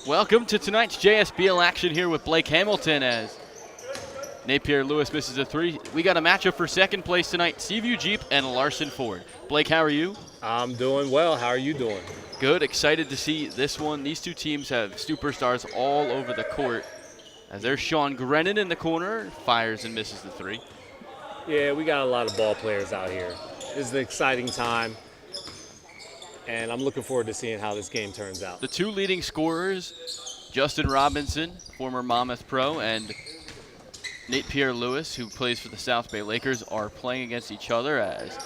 Welcome to tonight's JSBL action here with Blake Hamilton as Napier Lewis misses a three. We got a matchup for second place tonight, SeaView Jeep and Larson Ford. Blake, how are you? I'm doing well. How are you doing? Good. Excited to see this one. These two teams have superstars all over the court. As there's Sean Grennan in the corner, fires and misses the three. Yeah, we got a lot of ball players out here. This is an exciting time, and I'm looking forward to seeing how this game turns out. The two leading scorers, Justin Robinson, former Monmouth pro, and Nate Pierre-Lewis, who plays for the South Bay Lakers, are playing against each other as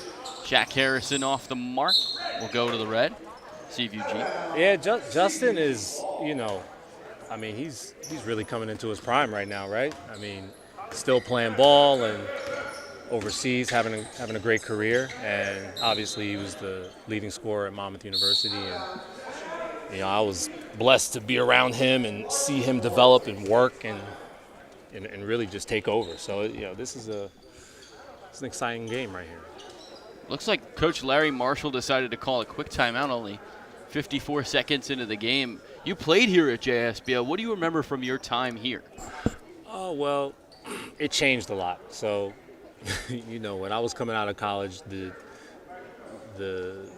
Shaq Harrison off the mark will go to the red. SeaView Jeep. Yeah, Justin is, I mean, he's really coming into his prime right now, right? I mean, still playing ball and overseas, having a great career, and obviously he was the leading scorer at Monmouth University, and I was blessed to be around him and see him develop and work and really just take over. So this is an exciting game right here. Looks like Coach Larry Marshall decided to call a quick timeout only 54 seconds into the game. You played here at JSBL. What do you remember from your time here? Oh, well, it changed a lot. So, when I was coming out of college, the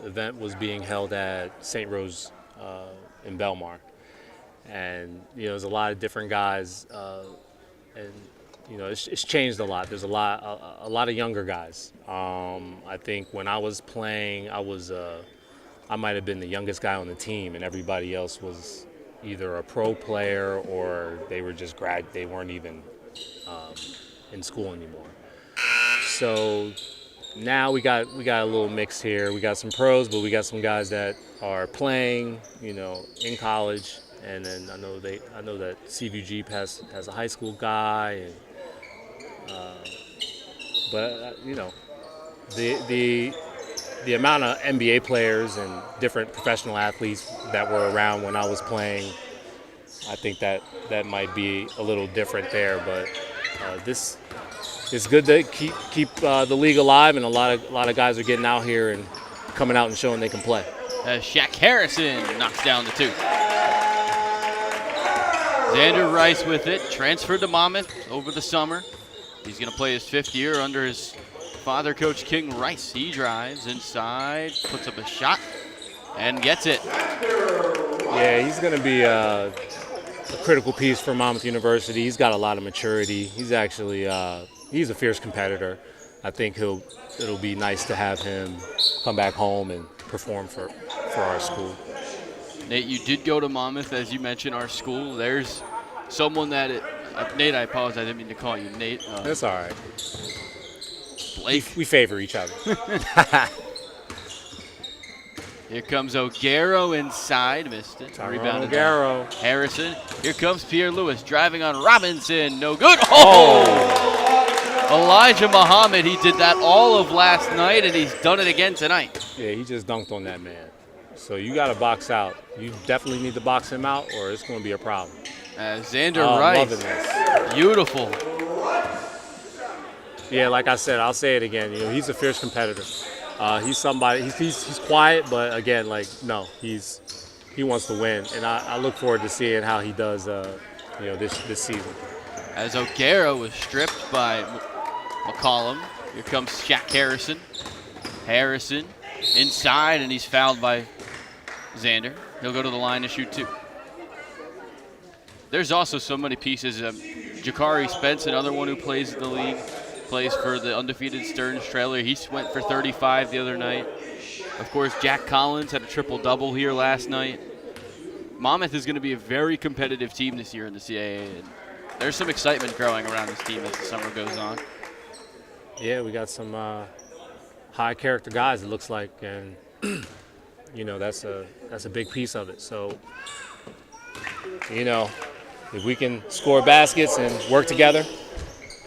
event was being held at St. Rose in Belmar. And, there's a lot of different guys. And, it's changed a lot. There's a lot of younger guys. I think when I was playing, I might have been the youngest guy on the team, and everybody else was either a pro player or they were just they weren't even in school anymore. So now we got a little mix here. We got some pros, but we got some guys that are playing, in college. And then I know that SeaView Jeep has a high school guy, and the amount of NBA players and different professional athletes that were around when I was playing, I think that might be a little different there. But this is good to keep the league alive, and a lot of guys are getting out here and coming out and showing they can play. Shaq Harrison knocks down the two. Xander Rice with it, transferred to Monmouth over the summer. He's going to play his fifth year under his father, Coach King Rice. He drives inside, puts up a shot, and gets it. Yeah, he's going to be a critical piece for Monmouth University. He's got a lot of maturity. He's actually he's a fierce competitor. I think it'll be nice to have him come back home and perform for our school. Nate, you did go to Monmouth, as you mentioned, our school. There's someone that Nate, I apologize, I didn't mean to call you Nate. That's all right. Blake. We favor each other. Here comes O'Garo inside, missed it. Rebounded O'Garo. Harrison. Here comes Pierre-Lewis driving on Robinson. No good. Oh! Elijah Muhammad, he did that all of last night, and he's done it again tonight. Yeah, he just dunked on that man. So you got to box out. You definitely need to box him out, or it's going to be a problem. Xander Rice. Loving this. Beautiful. Yeah, like I said, I'll say it again. He's a fierce competitor. He's somebody. He's quiet, but again, he wants to win, and I look forward to seeing how he does. This season. As O'Gara was stripped by McCollum, here comes Shaq Harrison. Harrison inside, and he's fouled by Xander. He'll go to the line to shoot two. There's also so many pieces. Jakari Spence, another one who plays in the league, plays for the undefeated Stearns Trailer. He went for 35 the other night. Of course, Jack Collins had a triple-double here last night. Monmouth is going to be a very competitive team this year in the CAA, and there's some excitement growing around this team as the summer goes on. Yeah, we got some high-character guys, it looks like, and that's a big piece of it. So, if we can score baskets and work together,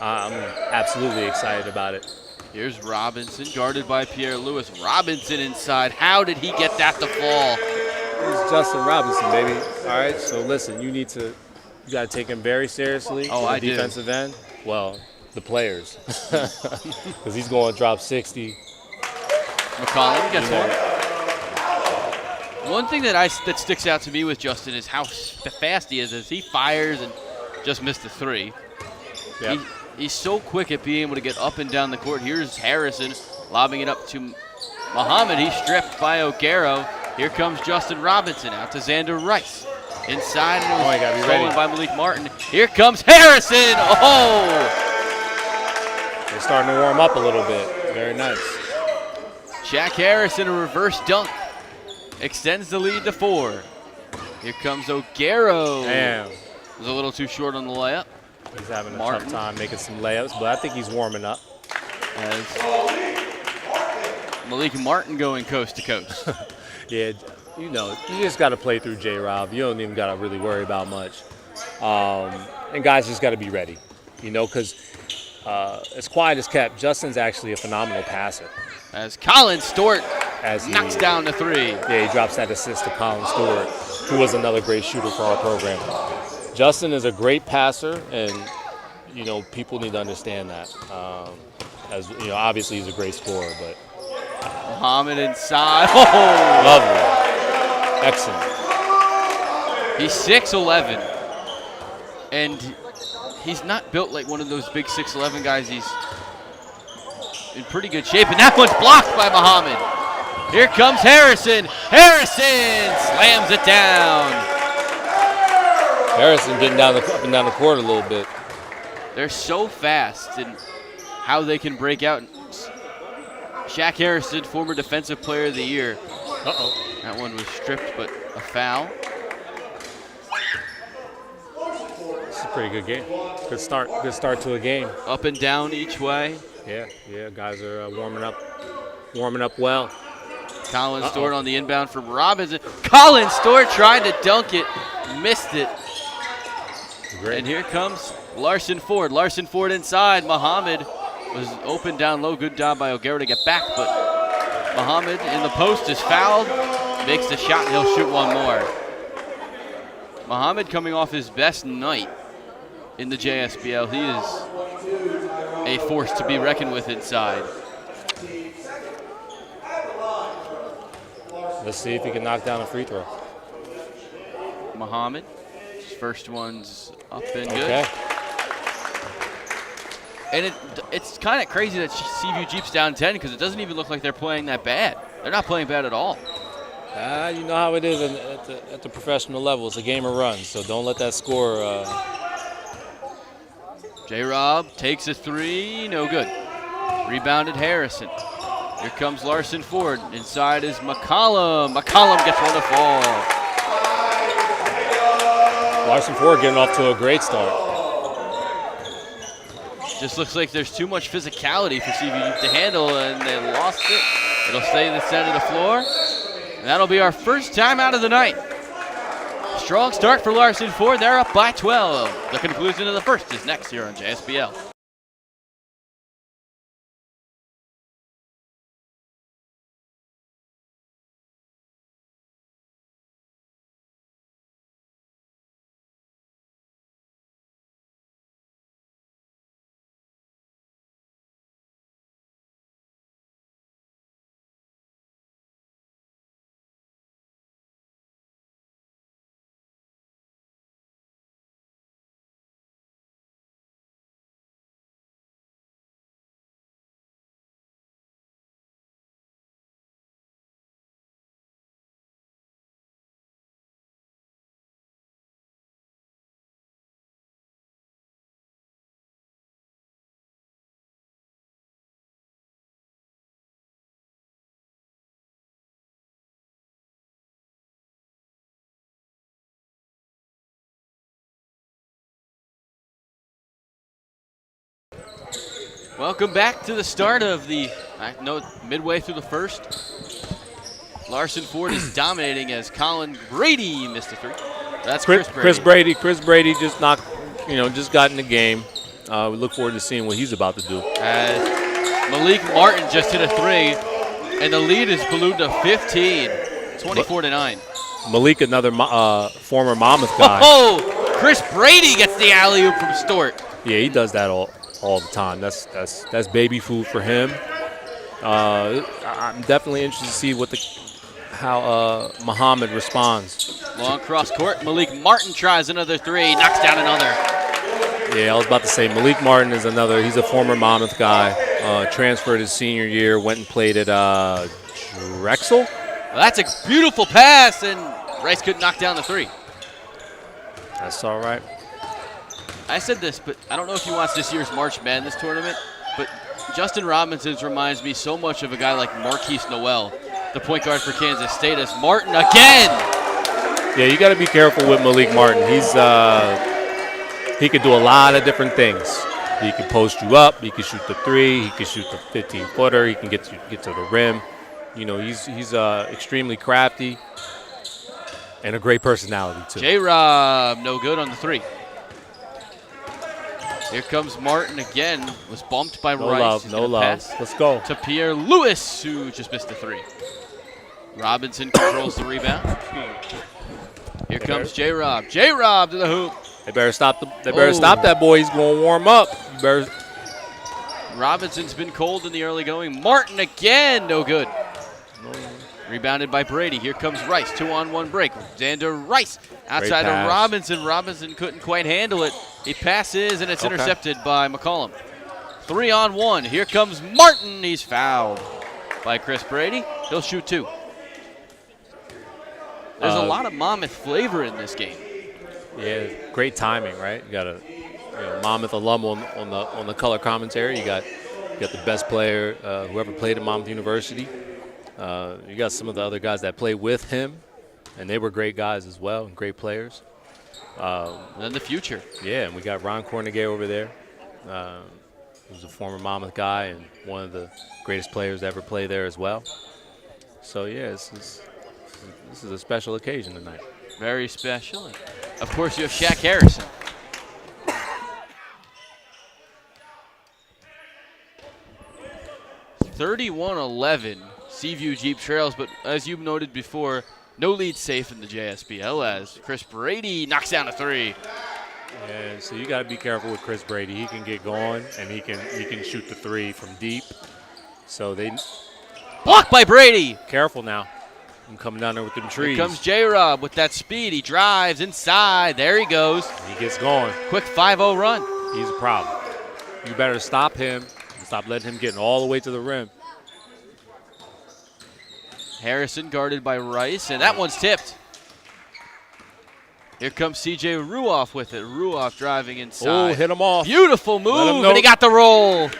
I'm absolutely excited about it. Here's Robinson, guarded by Pierre-Lewis. Robinson inside. How did he get that to fall? It's Justin Robinson, baby. All right, so listen, you got to take him very seriously. Oh, I do. Defensive end. Well, the players, because he's going to drop 60. McCollum gets one. One thing that sticks out to me with Justin is how fast he is. As he fires and just missed the three. Yep. He's so quick at being able to get up and down the court. Here's Harrison lobbing it up to Muhammad. He's stripped by O'Garo. Here comes Justin Robinson out to Xander Rice. Inside, and it was stolen by Malik Martin. Here comes Harrison. Oh! They're starting to warm up a little bit. Very nice. Shaq Harrison, a reverse dunk. Extends the lead to 4. Here comes O'Garo. Damn. Was a little too short on the layup. He's having a tough time making some layups, but I think he's warming up. As Malik Martin going coast to coast. Yeah, you know, you just got to play through J-Rob. You don't even got to really worry about much. And guys just got to be ready, you know, because as quiet as kept, Justin's actually a phenomenal passer. As Colin Stewart knocks down the 3. Yeah, he drops that assist to Colin Stewart, who was another great shooter for our program. Justin is a great passer, and, you know, people need to understand that. As you know, obviously he's a great scorer, but Muhammad inside. Oh! Lovely. Excellent. He's 6'11", and he's not built like one of those big 6'11" guys. He's in pretty good shape, and that one's blocked by Muhammad. Here comes Harrison. Harrison slams it down. Harrison getting up and down the court a little bit. They're so fast in how they can break out. Shaq Harrison, former Defensive Player of the Year. Uh-oh. That one was stripped, but a foul. This is a pretty good game. Good start to a game. Up and down each way. Yeah, guys are warming up well. Colin Stewart on the inbound from Robinson. Colin Stewart tried to dunk it, missed it. Great. And here comes Larson Ford. Larson Ford inside. Muhammad was open down low. Good job by O'Garo to get back, but Muhammad in the post is fouled. Makes the shot, and he'll shoot one more. Muhammad coming off his best night in the JSBL. He is a force to be reckoned with inside. Let's see if he can knock down a free throw. Muhammad, his first one's up and good. Okay. And it's kind of crazy that SeaView Jeep's down 10 because it doesn't even look like they're playing that bad. They're not playing bad at all. You know how it is at the professional level. It's a game of runs, so don't let that score. J-Rob takes a 3, no good. Rebounded Harrison. Here comes Larson Ford. Inside is McCollum. McCollum gets one to fall. Larson Ford getting off to a great start. Just looks like there's too much physicality for SeaView to handle, and they lost it. It'll stay in the center of the floor. And that'll be our first time out of the night. Strong start for Larson Ford. They're up by 12. The conclusion of the first is next here on JSBL. Welcome back to the start of the, midway through the first. Larson Ford is dominating as Colin Brady missed a 3. That's Chris Brady. Chris Brady just just got in the game. We look forward to seeing what he's about to do. As Malik Martin just hit a 3, and the lead is ballooned to 15, 24-9. Malik, another former Monmouth guy. Oh, Chris Brady gets the alley-oop from Stewart. Yeah, he does that all the time. That's baby food for him. I'm definitely interested to see what Muhammad responds. Long cross court. Malik Martin tries another three. Knocks down another. Yeah, I was about to say Malik Martin is another. He's a former Monmouth guy. Transferred his senior year. Went and played at Drexel. Well, that's a beautiful pass, and Rice couldn't knock down the three. That's all right. I said this, but I don't know if you watched this year's March Madness tournament, but Justin Robinson's reminds me so much of a guy like Marquise Noel, the point guard for Kansas State. As Martin again. Yeah, you got to be careful with Malik Martin. He could do a lot of different things. He can post you up. He can shoot the three. He can shoot the 15-footer. He can get to the rim. You know, he's extremely crafty and a great personality too. J-Rob, no good on the three. Here comes Martin again. Was bumped by Rice. No love. Let's go. To Pierre Lewis, who just missed the three. Robinson controls the rebound. Here comes J-Rob. J-Rob to the hoop. They better stop that boy. He's going to warm up. Robinson's been cold in the early going. Martin again, no good. Rebounded by Brady. Here comes Rice. 2-on-1 break. Xander Rice outside of Robinson. Robinson couldn't quite handle it. He passes, and it's intercepted by McCollum. 3-on-1. Here comes Martin. He's fouled by Chris Brady. He'll shoot two. There's a lot of Monmouth flavor in this game. Yeah, great timing, right? You got a Monmouth alum on the color commentary. You got the best player who ever played at Monmouth University. You got some of the other guys that played with him, and they were great guys as well and great players. And then the future. Yeah, and we got Ron Cornegay over there, who's a former Monmouth guy and one of the greatest players to ever play there as well. So, yeah, this is a special occasion tonight. Very special. And of course, you have Shaq Harrison. (31-11). SeaView Jeep trails, but as you noted before, no lead safe in the JSBL as Chris Brady knocks down a three. Yeah, so you got to be careful with Chris Brady. He can get going, and he can shoot the three from deep. So they blocked by Brady. Careful now. I'm coming down there with them trees. Here comes J-Rob with that speed. He drives inside. There he goes. He gets going. Quick 5-0 run. He's a problem. You better stop him and stop letting him get all the way to the rim. Harrison guarded by Rice, and that one's tipped. Here comes C.J. Ruoff with it. Ruoff driving inside. Oh, hit him off. Beautiful move, and he got the roll.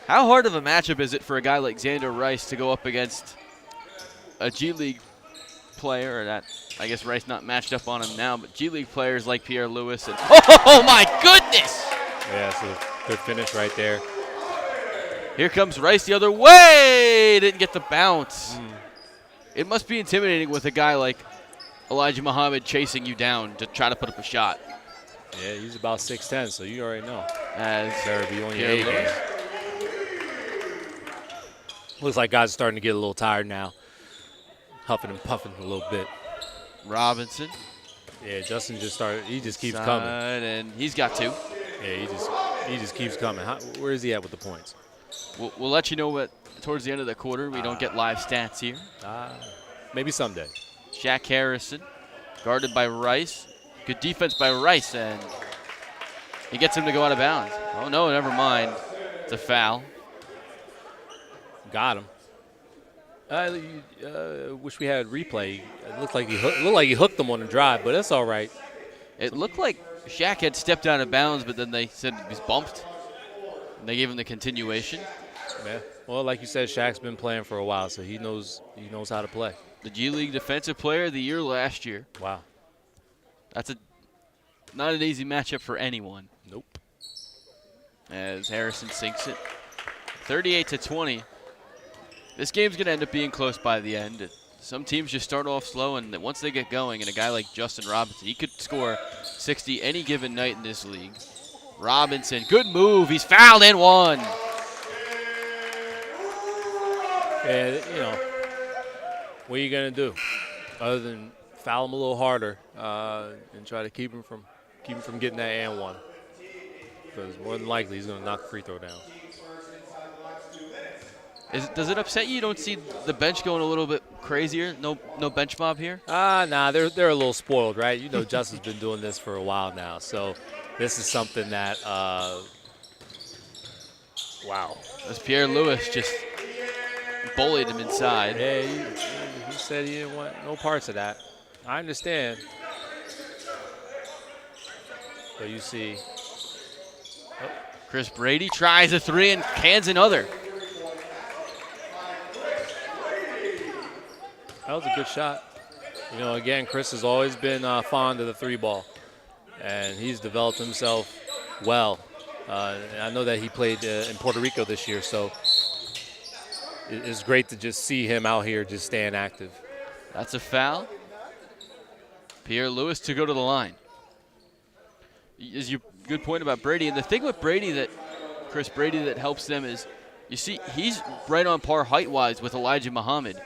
How hard of a matchup is it for a guy like Xander Rice to go up against a G League player? That I guess Rice not matched up on him now, but G League players like Pierre Lewis. And oh my goodness! Yeah, so good finish right there. Here comes Rice the other way. Didn't get the bounce. It must be intimidating with a guy like Elijah Muhammad chasing you down to try to put up a shot. Yeah, he's about 6'10", so you already know. As better be on your A game. Looks like guys are starting to get a little tired now. Huffing and puffing a little bit. Robinson. Yeah, Justin just started. He just keeps coming. And he's got two. Yeah, he just keeps coming. Where is he at with the points? We'll let you know what towards the end of the quarter. We don't get live stats here. Maybe someday. Shaq Harrison, guarded by Rice. Good defense by Rice, and he gets him to go out of bounds. Oh, no, never mind. It's a foul. Got him. Wish we had replay. It looked like he hooked him on the drive, but that's all right. It looked like Shaq had stepped out of bounds, but then they said he was bumped. And they gave him the continuation. Yeah. Well, like you said, Shaq's been playing for a while, so he knows how to play. The G League Defensive Player of the Year last year. Wow. That's not an easy matchup for anyone. Nope. As Harrison sinks it. 38-20. This game's going to end up being close by the end. Some teams just start off slow, and once they get going, and a guy like Justin Robinson, he could score 60 any given night in this league. Robinson, good move. He's fouled and one. Yeah, what are you going to do other than foul him a little harder and try to keep him from getting that and one? Because more than likely he's going to knock the free throw down. Does it upset you don't see the bench going a little bit crazier? No bench mob here? Nah, they're a little spoiled, right? You know, Justin's been doing this for a while now, so this is something that, wow. As Pierre Lewis just bullied him inside. Yeah, he said he didn't want no parts of that. I understand. But you see, Chris Brady tries a three and cans another. that was a good shot. You know, again, Chris has always been fond of the three ball, and he's developed himself well. I know that he played in Puerto Rico this year, so it's great to just see him out here just staying active. That's a foul. Pierre Lewis to go to the line. Is your good point about Brady, and the thing with Chris Brady that helps them is, you see, he's right on par height-wise with Elijah Muhammad.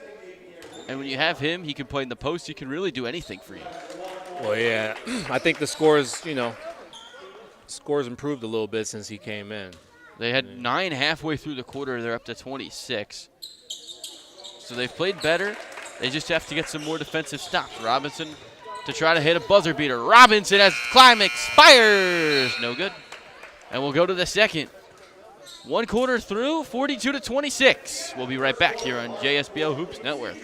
And when you have him, he can play in the post. He can really do anything for you. Well, yeah, I think the scores improved a little bit since he came in. They had 9 halfway through the quarter. They're up to 26. So they've played better. They just have to get some more defensive stops. Robinson to try to hit a buzzer beater. Robinson as climb expires. No good. And we'll go to the second. 1 quarter through, 42-26. We'll be right back here on JSBL Hoops Network.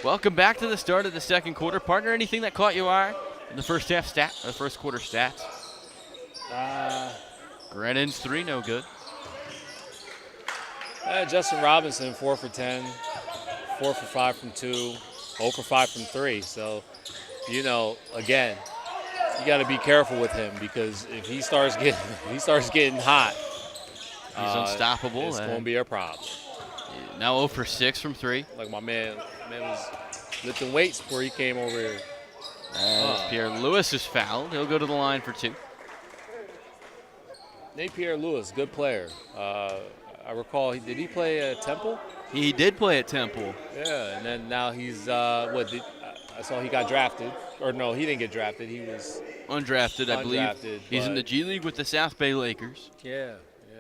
Welcome back to the start of the second quarter. Partner, anything that caught your eye in the first quarter stats? Grennan's three, no good. Justin Robinson, 4 for 10, 4 for 5 from 2, 0 for 5 from 3. So, you know, again, you got to be careful with him, because if he starts getting hot, he's unstoppable. It's going to be a problem. Now 0 for 6 from 3. Like my man was lifting weights before he came over here. Pierre Lewis is fouled. He'll go to the line for 2. Nate Pierre Lewis, good player. I recall, did he play at Temple? He did play at Temple. Yeah, and then now he's I saw he got drafted. Or no, he didn't get drafted. He was undrafted, I believe. He's in the G League with the South Bay Lakers. Yeah,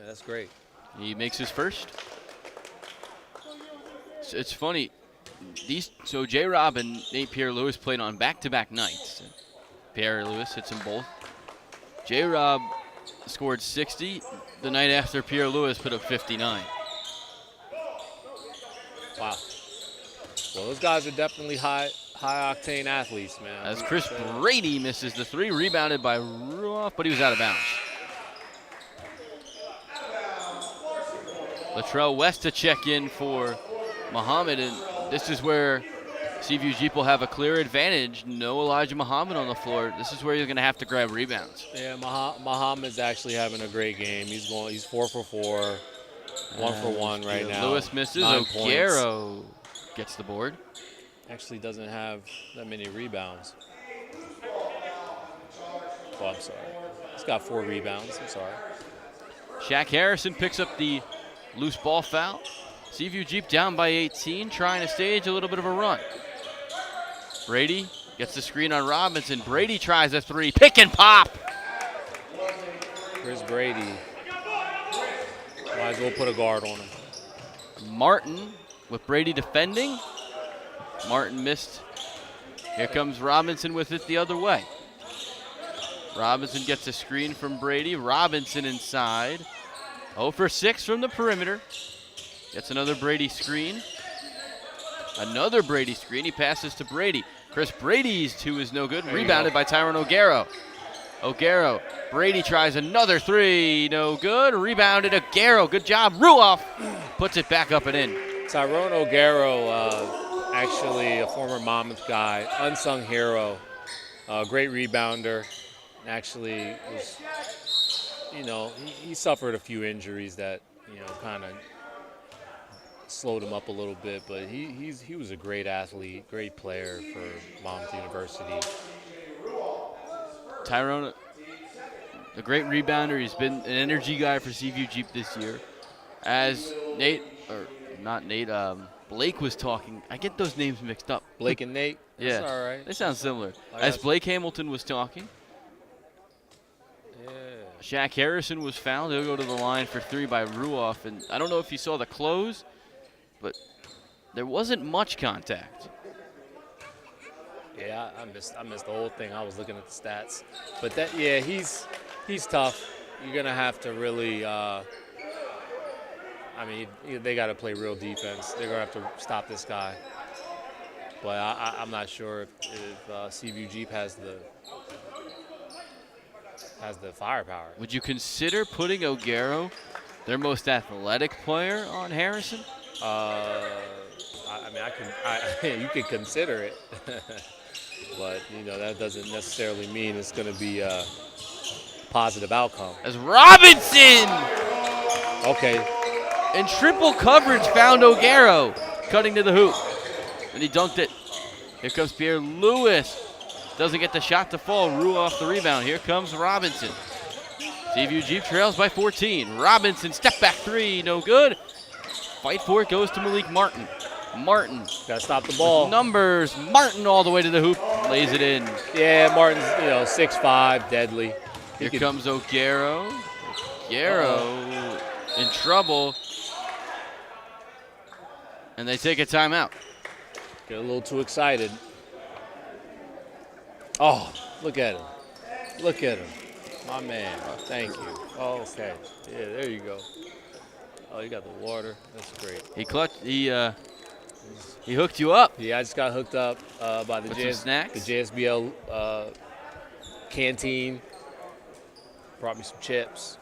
that's great. He makes his first. It's funny. So J-Rob and Nate Pierre Lewis played on back-to-back nights. Pierre Lewis hits them both. J-Rob scored 60 the night after Pierre Lewis put up 59. Wow. Well, those guys are definitely high-octane athletes, man. As Chris Brady misses the 3, rebounded by Ruoff, but he was out of bounds. Latrell West to check in for Muhammad, and this is where SeaView Jeep will have a clear advantage. No Elijah Muhammad on the floor. This is where you're going to have to grab rebounds. Yeah, Muhammad's actually having a great game. He's 4 for 4, 1 for 1 right now. Lewis misses. O'Garo gets the board. Actually doesn't have that many rebounds. Oh, I'm sorry. He's got 4 rebounds. I'm sorry. Shaq Harrison picks up the loose ball foul. SeaView Jeep down by 18, trying to stage a little bit of a run. Brady gets the screen on Robinson. Brady tries a three. Pick and pop. Chris Brady. Might as well put a guard on him. Martin with Brady defending. Martin missed. Here comes Robinson with it the other way. Robinson gets a screen from Brady. Robinson inside. 0 for 6 from the perimeter. Gets another Brady screen. Another Brady screen. He passes to Brady. Chris Brady's two is no good. Rebounded by Tyrone O'Garo. O'Garo. Brady tries another three. No good. Rebounded O'Garo. Good job. Ruoff puts it back up and in. Tyrone O'Garo, actually a former Monmouth guy, unsung hero, great rebounder. Actually was, he suffered a few injuries that, kind of slowed him up a little bit, but he was a great athlete, great player for Monmouth University. Tyrone, a great rebounder. He's been an energy guy for SeaView Jeep this year. As Blake was talking, I get those names mixed up. Blake and Nate? That's all right. They sound similar. As Blake Hamilton was talking, Shaq Harrison was fouled. He'll go to the line for three by Ruoff. And I don't know if you saw the close, but there wasn't much contact. Yeah, I missed the whole thing. I was looking at the stats. But he's tough. You're going to have to really, they got to play real defense. They're going to have to stop this guy. But I'm not sure if SeaView Jeep has the firepower. Would you consider putting O'Garo, their most athletic player, on Harrison? You could consider it, but that doesn't necessarily mean it's going to be a positive outcome. As Robinson, okay, in triple coverage, found O'Garo cutting to the hoop, and he dunked it. Here comes Pierre Lewis. Doesn't get the shot to fall. Rue off the rebound. Here comes Robinson. SeaView Jeep trails by 14. Robinson, step back three, no good. Fight for it goes to Malik Martin. Martin. Gotta stop the ball. Numbers. Martin all the way to the hoop. Lays it in. Yeah, Martin's 6'5", deadly. Here comes O'Garo. O'Garo in trouble. And they take a timeout. Get a little too excited. Oh, look at him. Look at him. My man. Thank you. Oh, okay. Yeah, there you go. Oh, you got the water. That's great. He hooked you up. Yeah, I just got hooked up by the JSBL canteen. Brought me some chips.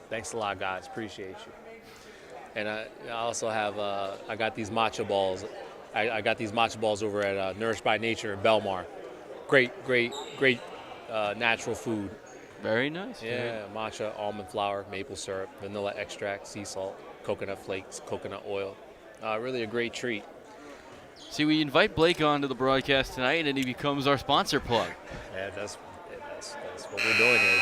Thanks a lot, guys. Appreciate you. And I also have I got these matcha balls. I got these matcha balls over at Nourished by Nature in Belmar. Great natural food. Very nice. Yeah, matcha, almond flour, maple syrup, vanilla extract, sea salt, coconut flakes, coconut oil. Really a great treat. See, we invite Blake onto the broadcast tonight, and he becomes our sponsor plug. Yeah, that's what we're doing here.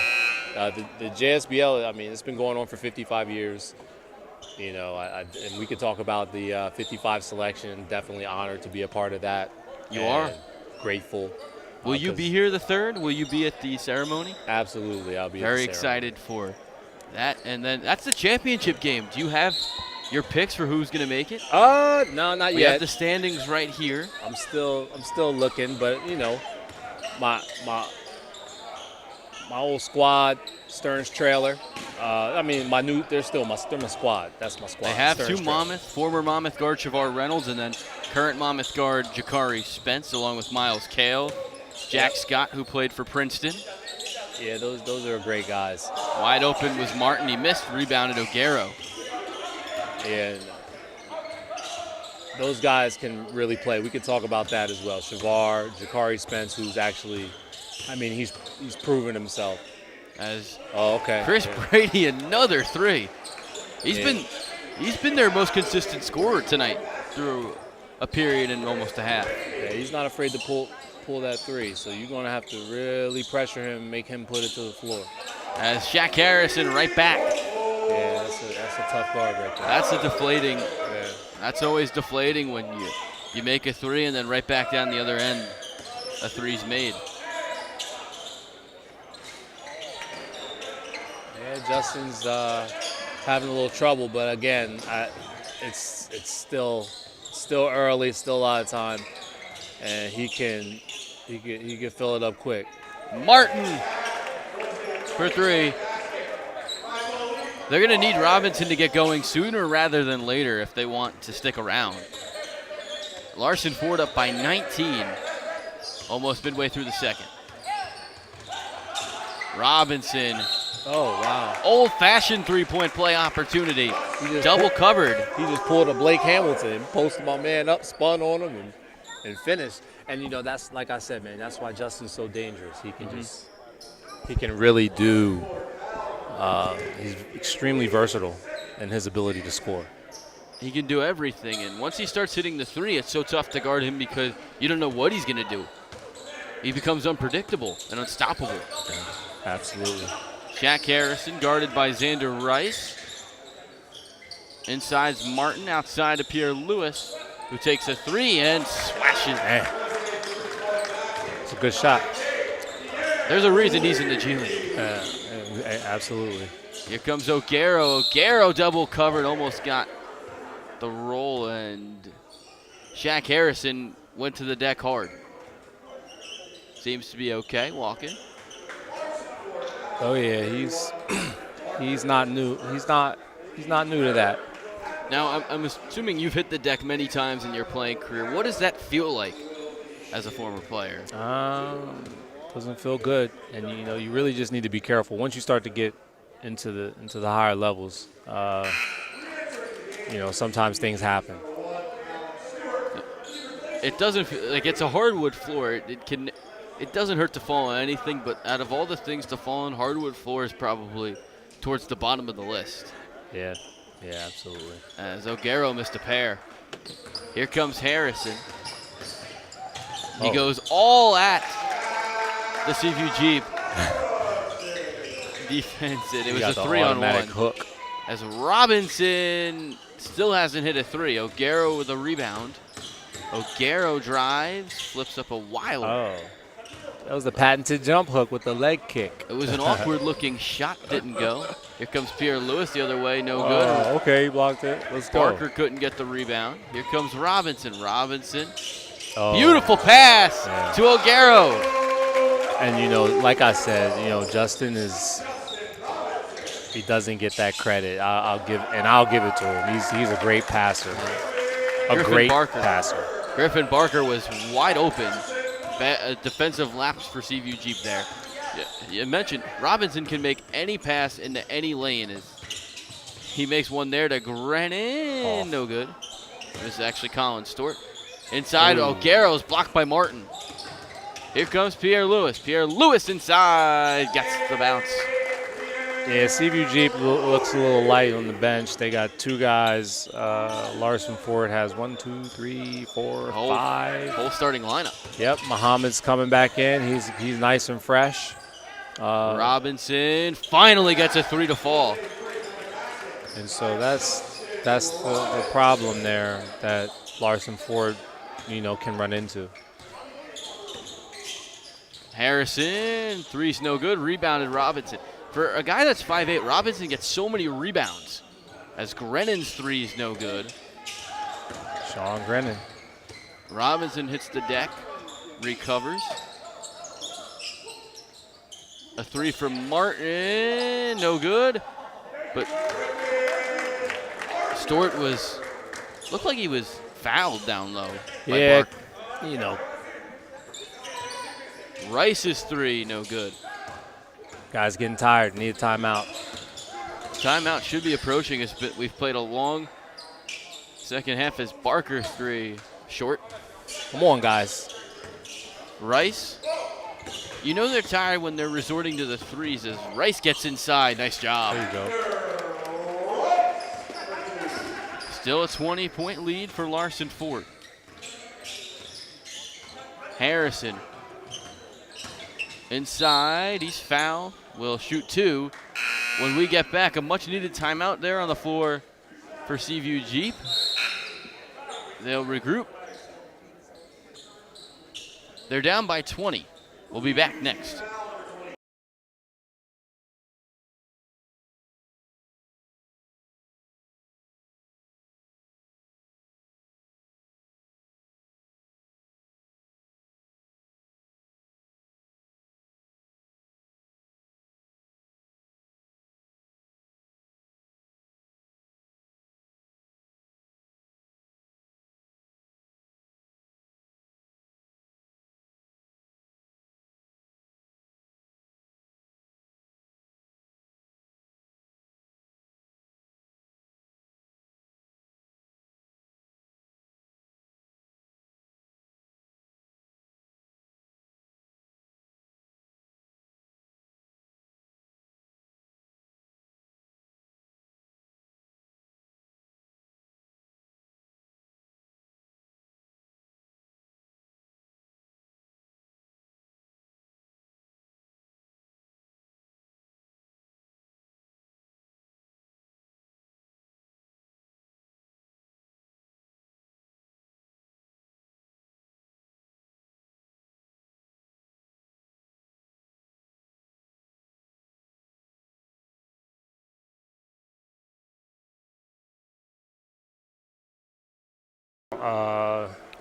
The JSBL, it's been going on for 55 years. And we could talk about the 55 selection. Definitely honored to be a part of that. You are? Grateful. Will you be here the 3rd? Will you be at the ceremony? Absolutely, I'll be very excited for that. And then that's the championship game. Do you have your picks for who's going to make it? No, not yet. We have the standings right here. I'm still looking, but my old squad, Stearns Trailer. They're my squad. That's my squad. They have Stearns two Trailer. Monmouth, former Monmouth guard Shavar Reynolds, and then current Monmouth guard Jakari Spence, along with Miles Kale, Jack Scott, who played for Princeton. Yeah, those are great guys. Wide open was Martin. He missed, rebounded O'Garo. And those guys can really play. We could talk about that as well. Shavar, Jakari Spence, who's actually, he's proven himself. Chris Brady, another three. He's been their most consistent scorer tonight through a period and almost a half. Yeah, he's not afraid to pull that three. So you're going to have to really pressure him, make him put it to the floor. As Shaq Harrison right back. Yeah, that's a tough guard right there. That's a deflating That's always deflating when you make a three and then right back down the other end, a three's made. Yeah, Justin's having a little trouble, but again, it's still early, still a lot of time, and he can fill it up quick. Martin for three. They're going to need Robinson to get going sooner rather than later if they want to stick around. Larson Ford up by 19, almost midway through the second. Robinson. Oh, wow. Old-fashioned three-point play opportunity. Double covered. He just pulled a Blake Hamilton, posted my man up, spun on him, and finished. And, you know, that's, like I said, man, that's why Justin's so dangerous. He can he can really do, he's extremely versatile in his ability to score. He can do everything, and once he starts hitting the three, it's so tough to guard him because you don't know what he's going to do. He becomes unpredictable and unstoppable. Yeah, absolutely. Shaq Harrison guarded by Xander Rice. Inside's Martin, outside to Pierre Lewis, who takes a three and smashes. Man. It's a good shot. There's a reason he's in the G League. Absolutely. Here comes O'Garo. O'Garo double covered, almost got the roll, and Shaq Harrison went to the deck hard. Seems to be okay, walking. Oh yeah, he's not new. He's not new to that. Now I'm assuming you've hit the deck many times in your playing career. What does that feel like as a former player? Doesn't feel good, and you know you really just need to be careful once you start to get into the higher levels. You know, sometimes things happen. It doesn't feel like it's a hardwood floor. It doesn't hurt to fall on anything, but out of all the things to fall on, hardwood floor is probably towards the bottom of the list. Yeah, absolutely. As O'Garo missed a pair. Here comes Harrison. He goes all at the SeaView Jeep. Defense, and it was a 3-on-1. Hook. As Robinson still hasn't hit a three. O'Garo with a rebound. O'Garo drives, flips up a wilder. Oh. That was the patented jump hook with the leg kick. It was an awkward-looking shot, didn't go. Here comes Pierre Lewis the other way, no good. Oh, okay, he blocked it. Let's go. Barker couldn't get the rebound. Here comes Robinson. Robinson, beautiful pass to O'Garo. And, you know, like I said, you know, Justin he doesn't get that credit. I'll give it to him. He's a great passer. Great passer. Griffin Barker was wide open. Defensive lapse for SeaView Jeep there. You mentioned Robinson can make any pass into any lane. He makes one there to Grennan. No good. This is actually Colin Stewart. Inside, O'Garo's blocked by Martin. Here comes Pierre Lewis. Pierre Lewis inside. Gets the bounce. Yeah, SeaView Jeep looks a little light on the bench. They got two guys. Larson Ford has 1, 2, 3, 4, 5. Whole starting lineup. Yep, Muhammad's coming back in. He's nice and fresh. Robinson finally gets a three to fall. And so that's the problem there that Larson Ford, you know, can run into. Harrison, three's no good. Rebounded Robinson. For a guy that's 5'8", Robinson gets so many rebounds. As Grennan's three is no good. Sean Grennan. Robinson hits the deck, recovers. A three from Martin, no good. But Stewart looked like he was fouled down low. Yeah, you know. Rice's three, no good. Guys getting tired, need a timeout. Timeout should be approaching us, but we've played a long second half as Barker's three short. Come on, guys. Rice, you know they're tired when they're resorting to the threes as Rice gets inside. Nice job. There you go. Still a 20-point lead for Larson Ford. Harrison. Inside, he's fouled. We'll shoot two. When we get back, a much-needed timeout there on the floor for SeaView Jeep. they'll regroup. They're down by 20. We'll be back next.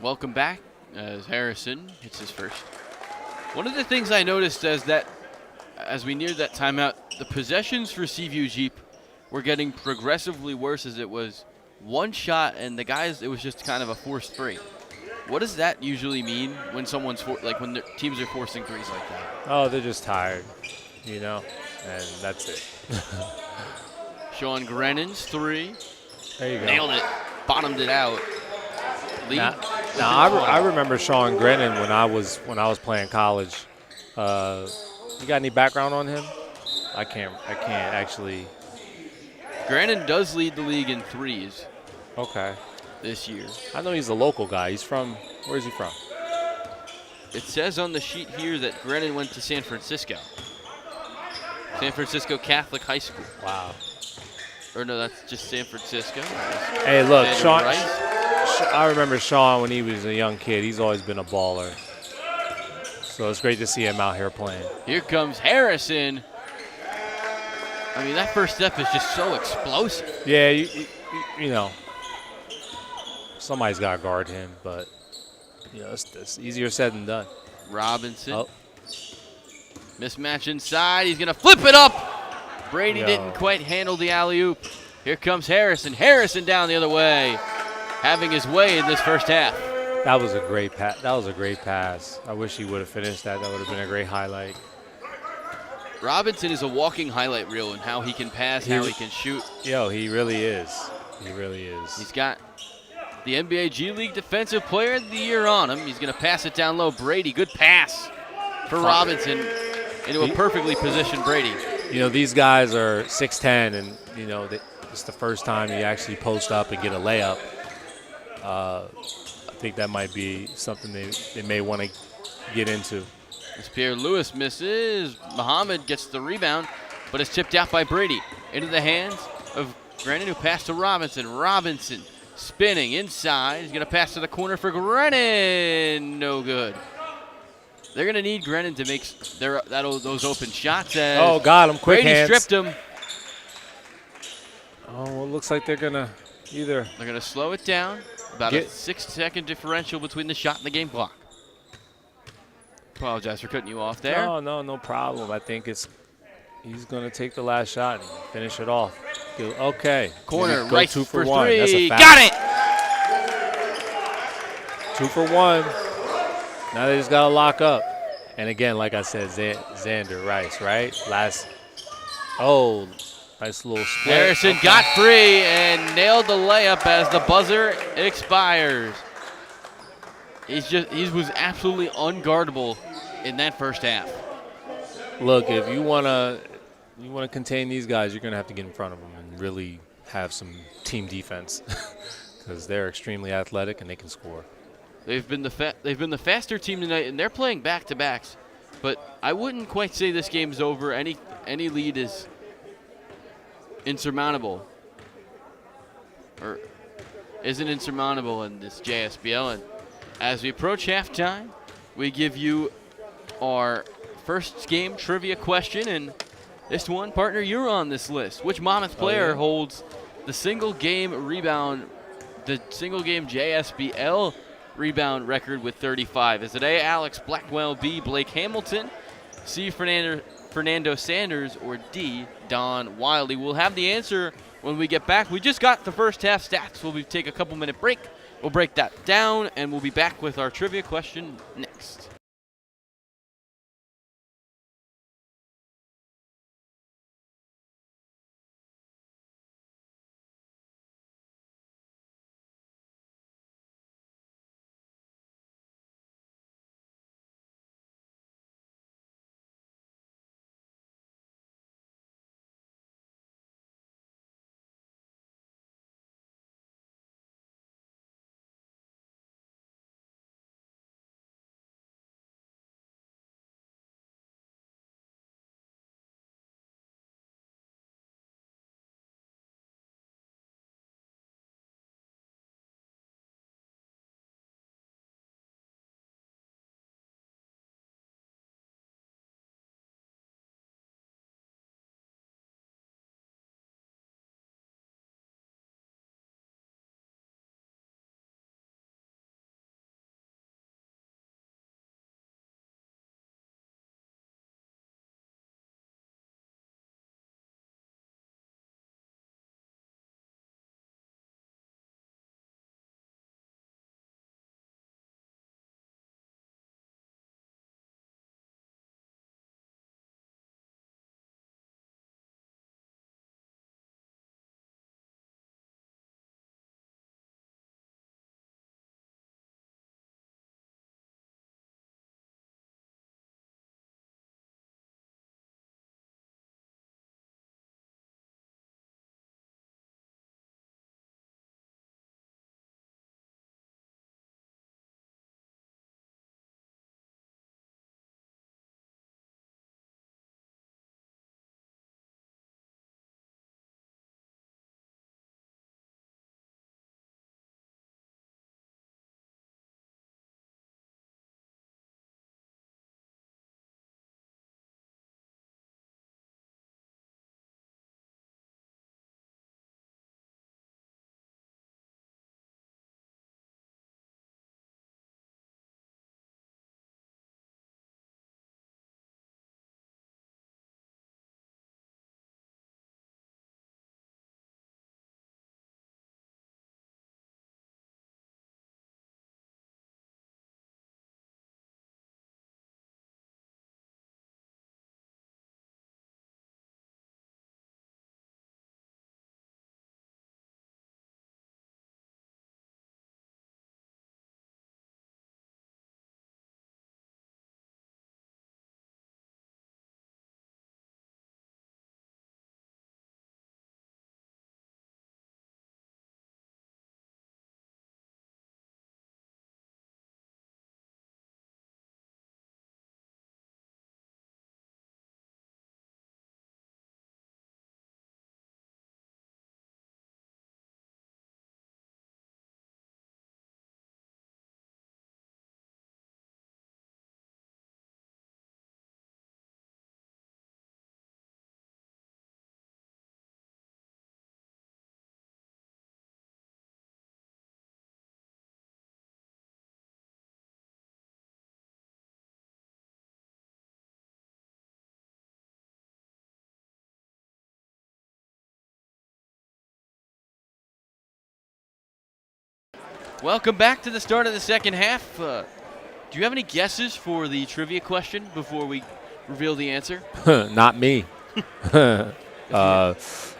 Welcome back as Harrison hits his first. One of the things I noticed as we neared that timeout, the possessions for SeaView Jeep were getting progressively worse as it was one shot and the guys, it was just kind of a forced three. What does that usually mean when when the teams are forcing threes like that? Oh, they're just tired, you know, and that's it. Sean Grennan's three. There you go. Nailed it. Bottomed it out. Now I remember Sean Grennan when I was playing college. You got any background on him? I can't actually. Grennan does lead the league in threes. Okay. This year. I know he's a local guy. He's from, where is he from? It says on the sheet here that Grennan went to San Francisco. San Francisco Catholic High School. Wow. Or no, that's just San Francisco. Hey, look, Sean. Rice. I remember Sean when he was a young kid. He's always been a baller. So it's great to see him out here playing. Here comes Harrison. I mean, that first step is just so explosive. Yeah, you know, somebody's got to guard him, but, you know, it's easier said than done. Robinson. Oh. Mismatch inside. He's going to flip it up. Brady didn't quite handle the alley-oop. Here comes Harrison. Harrison down the other way, having his way in this first half. That was a great pass. That was a great pass. I wish he would have finished that. That would have been a great highlight. Robinson is a walking highlight reel in how he can pass, how he can shoot. Yo, he really is. He really is. He's got the NBA G League Defensive Player of the Year on him. He's going to pass it down low. Brady, good pass for Robinson into a perfectly positioned Brady. You know, these guys are 6'10", and, you know, it's the first time you actually post up and get a layup. I think that might be something they may want to get into. As Pierre Lewis misses, Muhammad gets the rebound, but it's tipped out by Brady into the hands of Grennan, who passed to Robinson. Robinson spinning inside. He's going to pass to the corner for Grennan. No good. They're going to need Grennan to make those open shots. Oh, got him. Quick Brady hands. stripped him. Oh, well, it looks like they're going to either. They're going to slow it down. About a 6-second differential between the shot and the game clock. Apologize for cutting you off there. No problem. I think he's going to take the last shot and finish it off. Okay. Corner, right 2 for 1. three. That's a foul. Got it! 2 for 1. Now they just got to lock up. And again, like I said, Xander Rice, right? Nice little split. Harrison got free and nailed the layup as the buzzer expires. He was absolutely unguardable in that first half. Look, if you want to contain these guys, you're going to have to get in front of them and really have some team defense because they're extremely athletic and they can score. They've been the faster team tonight, and they're playing back-to-backs. But I wouldn't quite say this game's over. Any lead is insurmountable. Or isn't insurmountable in this JSBL. And as we approach halftime, we give you our first game trivia question. And this one, partner, you're on this list. Which Monmouth player holds the single game JSBL rebound record with 35? Is it A, Alex Blackwell, B, Blake Hamilton, C, Fernando Sanders, or D, Don Wiley? We'll have the answer when we get back. We just got the first half stats. We'll take a couple-minute break. We'll break that down, and we'll be back with our trivia question next. Welcome back to the start of the second half. Do you have any guesses for the trivia question before we reveal the answer? Not me. I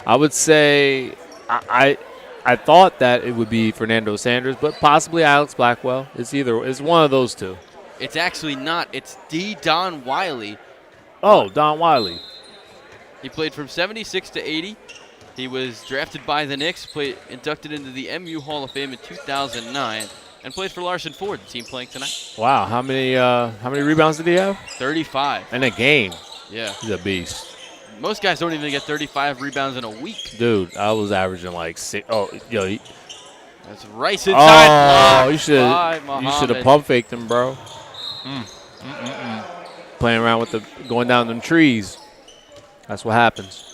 would say I thought that it would be Fernando Sanders, but possibly Alex Blackwell. It's one of those two. It's actually not. It's D. Don Wiley. Oh, Don Wiley. He played from 76 to 80. He was drafted by the Knicks, inducted into the MU Hall of Fame in 2009, and played for Larson Ford, the team playing tonight. Wow, how many rebounds did he have? 35. In a game. Yeah. He's a beast. Most guys don't even get 35 rebounds in a week. Dude, I was averaging like 6. Oh, That's Rice inside. Oh, you should have pump faked him, bro. Playing around with going down them trees. That's what happens.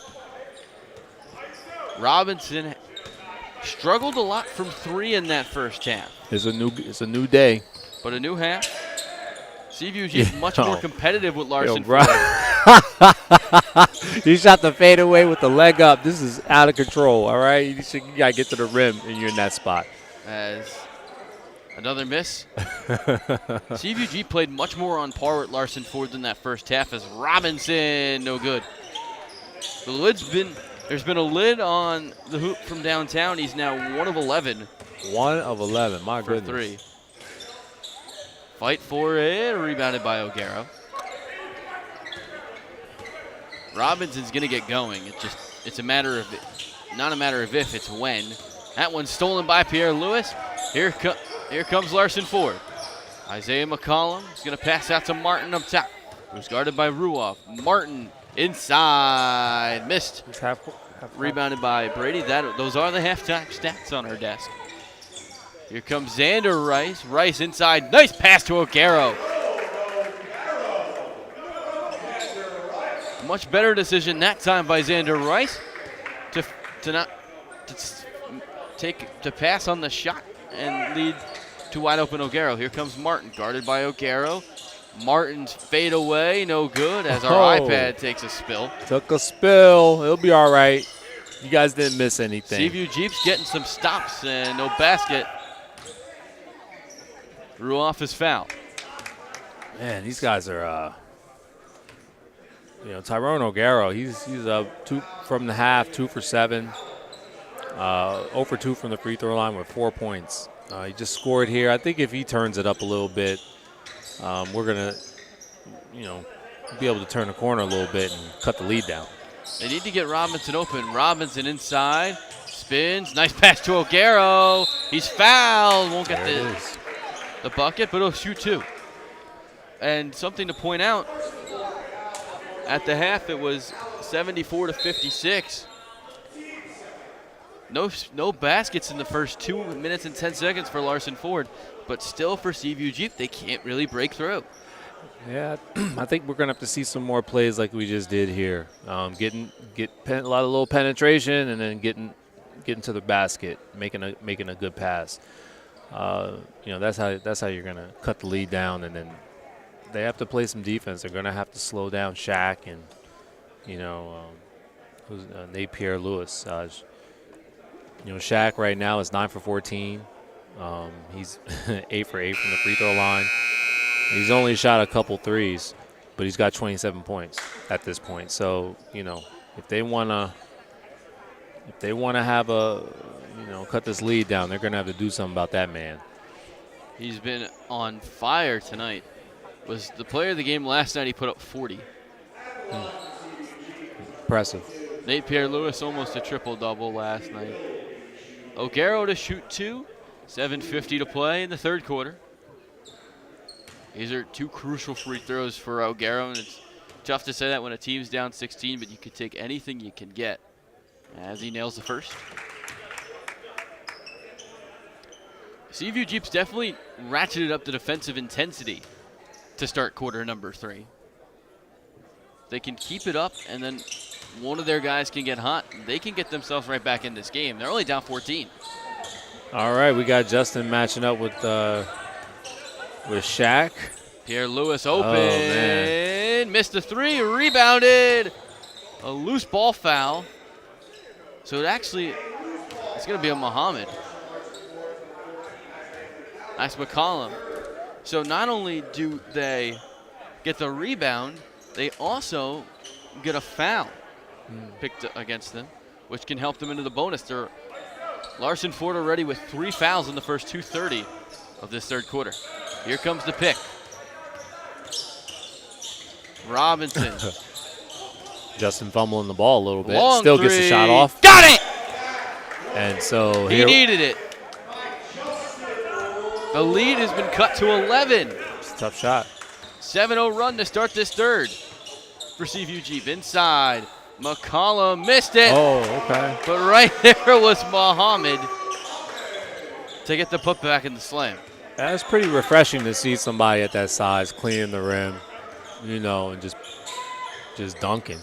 Robinson struggled a lot from 3 in that first half. It's a new day. But a new half. SeaView's just much more competitive with Larson. You shot the fade away with the leg up. This is out of control, all right? You got to get to the rim, and you're in that spot. As another miss. SeaView played much more on par with Larson Ford than that first half as Robinson, no good. There's been a lid on the hoop from downtown. He's now 1 of 11. 1 of 11, my for goodness. 3. Fight for it, rebounded by O'Gara. Robinson's gonna get going. It's a matter of, not a matter of if, it's when. That one's stolen by Pierre Lewis. Here comes Larson Ford. Isaiah McCollum is gonna pass out to Martin up top, who's guarded by Ruoff. Martin inside, missed. Rebounded by Brady. Those are the halftime stats on our desk. Here comes Xander Rice. Rice inside. Nice pass to O'Gara. Much better decision that time by Xander Rice to pass on the shot and lead to wide open O'Gara. Here comes Martin, guarded by O'Gara. Martin's fade away, no good, as our iPad takes a spill. Took a spill. It'll be all right. You guys didn't miss anything. SeaView Jeep's getting some stops and no basket. Ruoff is fouled. Man, these guys are, Tyrone O'Gara, he's up 2 from the half, 2 for 7. 0 for 2 from the free throw line with 4 points. He just scored here. I think if he turns it up a little bit, we're going to, be able to turn the corner a little bit and cut the lead down. They need to get Robinson open. Robinson inside, spins, nice pass to O'Gara. He's fouled, won't get the bucket, but he'll shoot 2. And something to point out, at the half it was 74-56. No baskets in the first 2 minutes and 10 seconds for Larson Ford, but still for SeaView Jeep, they can't really break through. Yeah, I think we're gonna have to see some more plays like we just did here. Get a lot of little penetration and then getting to the basket, making a good pass. That's how you're gonna cut the lead down, and then they have to play some defense. They're gonna have to slow down Shaq and Nate Pierre Lewis. Shaq right now is 9 for 14. He's 8 for 8 from the free throw line. He's only shot a couple threes, but he's got 27 points at this point. So, if they wanna have cut this lead down, they're gonna have to do something about that man. He's been on fire tonight. Was the player of the game last night. He put up 40. Impressive. Nate Pierre Lewis almost a triple-double last night. O'Gara to shoot 2. 7:50 to play in the third quarter. These are 2 crucial free throws for O'Gara, and it's tough to say that when a team's down 16, but you could take anything you can get as he nails the first. SeaView Jeeps definitely ratcheted up the defensive intensity to start quarter number 3. They can keep it up, and then one of their guys can get hot. They can get themselves right back in this game. They're only down 14. All right, we got Justin matching up with Shaq. Pierre Lewis open. Missed the 3, rebounded. A loose ball foul. So it's going to be a Muhammad. That's McCollum. So not only do they get the rebound, they also get a foul picked against them, which can help them into the bonus. Larson Ford already with 3 fouls in the first 2:30 of this third quarter. Here comes the pick. Robinson. Justin fumbling the ball a little bit. Long Still 3. gets the shot off. Got it! And so he needed it. The lead has been cut to 11. It's a tough shot. 7-0 run to start this third for SeaView Jeep. Inside, McCollum missed it. Oh, okay. But right there was Muhammad. to get the putback in the slam. That's pretty refreshing to see somebody at that size cleaning the rim, and just dunking.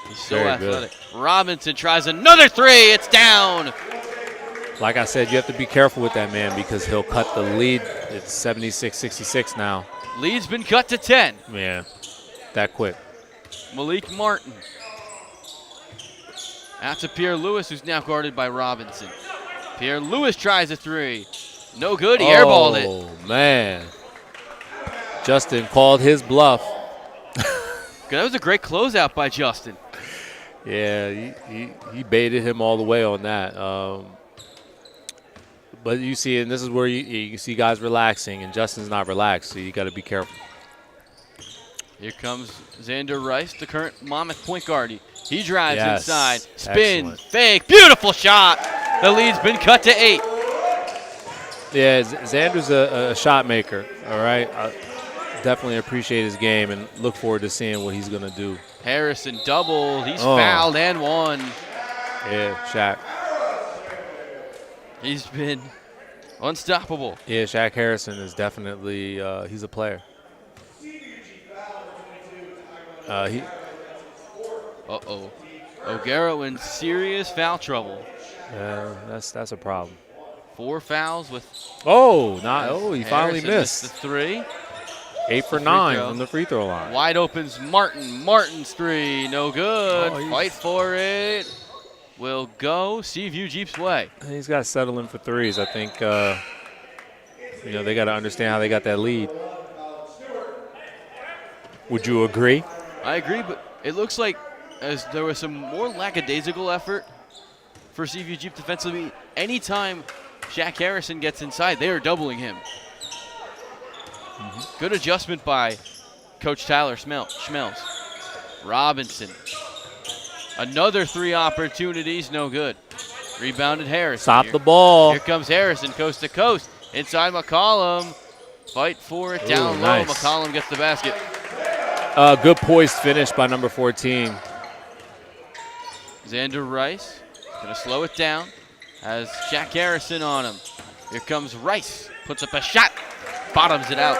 He's so Very athletic. Good. Robinson tries another three. It's down. Like I said, you have to be careful with that man because he'll cut the lead. It's 76-66 now. Lead's been cut to 10. Yeah, that quick. Malik Martin. Out to Pierre Lewis, who's now guarded by Robinson. Pierre Lewis tries a three. No good. He airballed it. Oh, man. Justin called his bluff. That was a great closeout by Justin. Yeah, he baited him all the way on that. But you see, and this is where you see guys relaxing, and Justin's not relaxed, so you got to be careful. Here comes Xander Rice, the current Monmouth point guard. He drives inside, spins, fake, beautiful shot. The lead's been cut to 8. Yeah, Xander's a shot maker, all right? I definitely appreciate his game and look forward to seeing what he's going to do. Harrison doubled. He's fouled and won. Yeah, Shaq. He's been unstoppable. Yeah, Shaq Harrison is definitely he's a player. Uh-oh. O'Gara in serious foul trouble. Yeah, that's a problem. 4 fouls with. He finally missed the 3. 8 for 9 from the free throw line. Wide opens Martin. Martin's 3, no good. Fight for it. Will go SeaView Jeep's way. He's got to settle in for threes. I think they got to understand how they got that lead. Would you agree? I agree, but it looks like as there was some more lackadaisical effort for SeaView Jeep defensively. Anytime Shaq Harrison gets inside, they are doubling him. Good adjustment by Coach Tyler Schmelz. Robinson. Another 3 opportunities, no good. Rebounded Harrison. Stop the ball. Here comes Harrison, coast to coast. Inside McCollum. Fight for it down low. Nice. McCollum gets the basket. Good poised finish by number 14. Xander Rice going to slow it down. Has Shaq Harrison on him. Here comes Rice. Puts up a shot. Bottoms it out.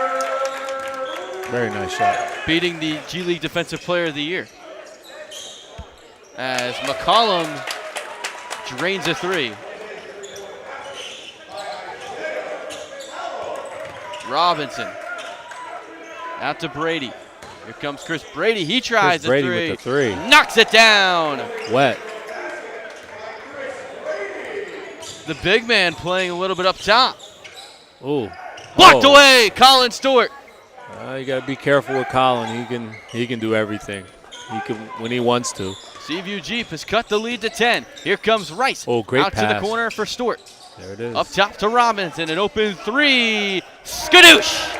Very nice shot. Beating the G League Defensive Player of the Year. As McCollum drains a 3. Robinson. Out to Brady. Here comes Chris Brady. He tries a 3. With the 3. Knocks it down. Wet. The big man playing a little bit up top. Ooh. Blocked away. Colin Stewart. You got to be careful with Colin. He can do everything. He can when he wants to. SeaView Jeep has cut the lead to 10. Here comes Rice. Oh, great out pass. To the corner for Stewart. There it is. Up top to Robinson. An open 3. Skadoosh.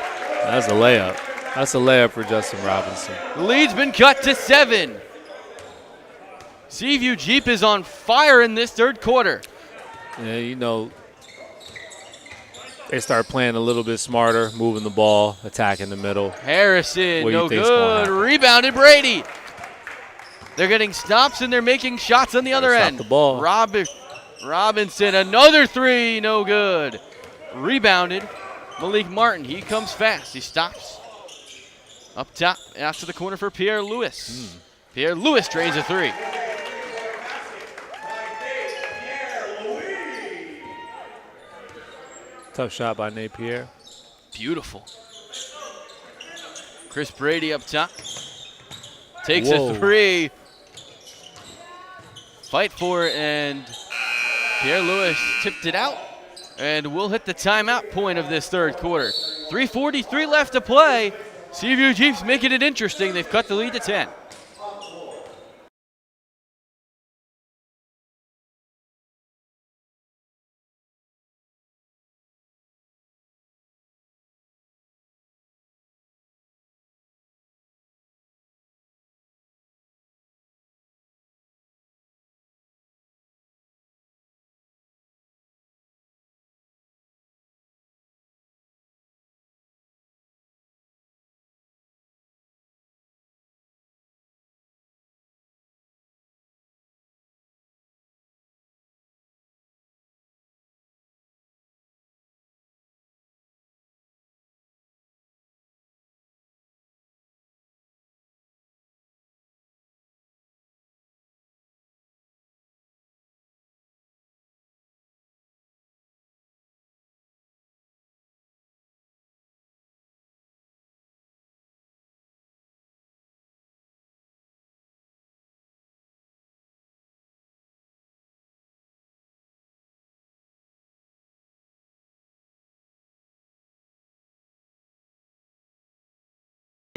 That's a layup. That's a layup for Justin Robinson. The lead's been cut to 7. SeaView Jeep is on fire in this third quarter. Yeah, they start playing a little bit smarter, moving the ball, attacking the middle. Harrison, no good. Rebounded Brady. They're getting stops and they're making shots on the other end. Stop the ball. Robinson, another 3, no good. Rebounded Malik Martin. He comes fast. He stops. Up top, out to the corner for Pierre Lewis. Pierre Lewis drains a 3. Tough shot by Napier. Beautiful. Chris Brady up top. Takes a 3. Fight for it, and Pierre Lewis tipped it out. And we'll hit the timeout point of this third quarter. 3:43 left to play. SeaView Jeeps making it interesting. They've cut the lead to 10.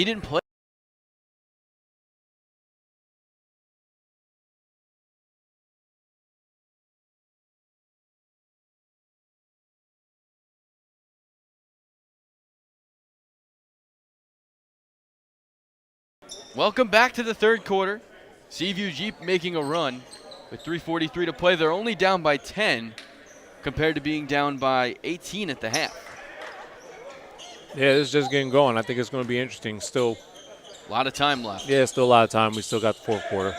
He didn't play. Welcome back to the third quarter. SeaView Jeep making a run with 3:43 to play. They're only down by 10 compared to being down by 18 at the half. Yeah, this is just getting going. I think it's going to be interesting. Still, A lot of time left. yeah, still a lot of time. We still got the fourth quarter.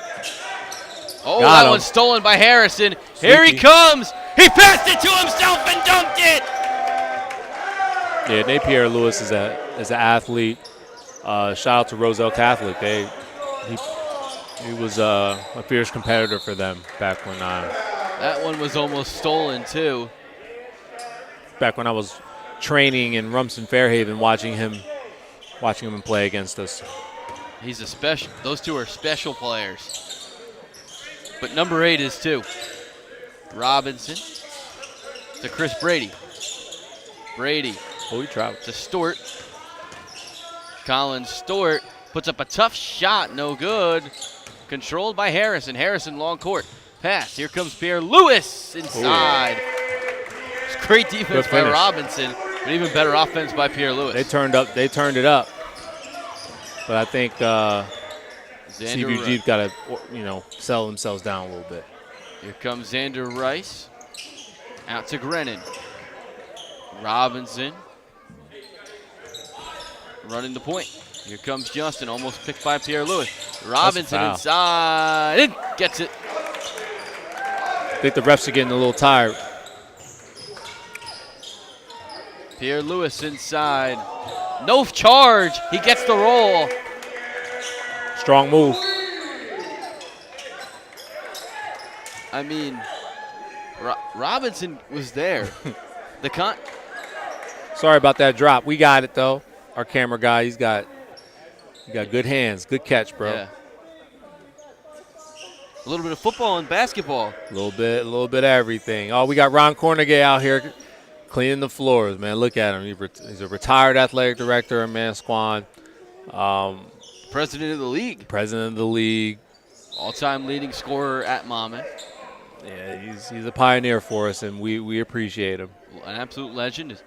Oh, Got that him. one's stolen by Harrison. Here he Sneaky. comes. He passed it to himself and dunked it. Yeah, Napier Lewis is an athlete. Shout out to Roselle Catholic. He was a fierce competitor for them back when That one was almost stolen too. I was training in Rumson Fairhaven, watching him play against us. He's a special. Those two are special players. But number 8 is too. Robinson to Chris Brady. Brady Oh, he traveled. to Stewart. Colin Stewart puts up a tough shot, no good. Controlled by Harrison. Harrison long court. Pass. Here comes Pierre Lewis inside. It's great defense by finish. Robinson, but even better offense by Pierre Lewis. They turned it up. But I think Xander CVG got to settle themselves down a little bit. Here comes Xander Rice. Out to Grennan. Robinson running the point. Here comes Justin, almost picked by Pierre Lewis. Robinson foul. inside. And gets it. I think the refs are getting a little tired. Pierre Lewis inside. No charge. He gets the roll. Strong move. I mean, Robinson was there. Sorry about that drop. We got it though. Our camera guy, he got good hands. Good catch, bro. Yeah. A little bit of football and basketball. A little bit of everything. Oh, we got Ron Cornegay out here cleaning the floors, man. Look at him. He's a retired athletic director in Manasquan. President of the league. President of the league. All-time leading scorer at Monmouth. Yeah, he's a pioneer for us, and we appreciate him. An absolute legend.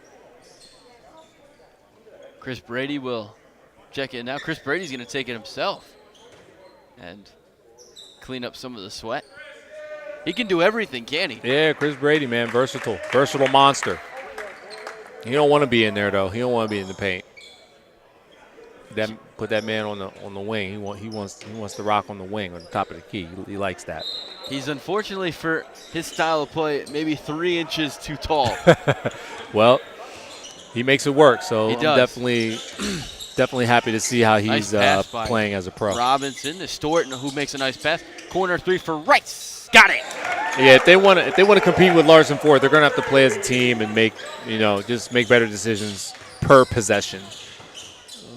Chris Brady will check it. Now Chris Brady's going to take it himself and clean up some of the sweat. He can do everything, can't he? Yeah, Chris Brady, man, versatile monster. He don't want to be in there though. He don't want to be in the paint. Put that man on the wing. He wants to rock on the wing on the top of the key. He likes that. He's unfortunately for his style of play maybe 3 inches too tall. Well, he makes it work. So He I'm does. definitely happy to see how he's Nice pass by playing as a pro. Robinson to Stewart, who makes a nice pass. Corner 3 for Rice. Got it. Yeah, if they want to compete with Larson Ford, they're going to have to play as a team and make better decisions per possession.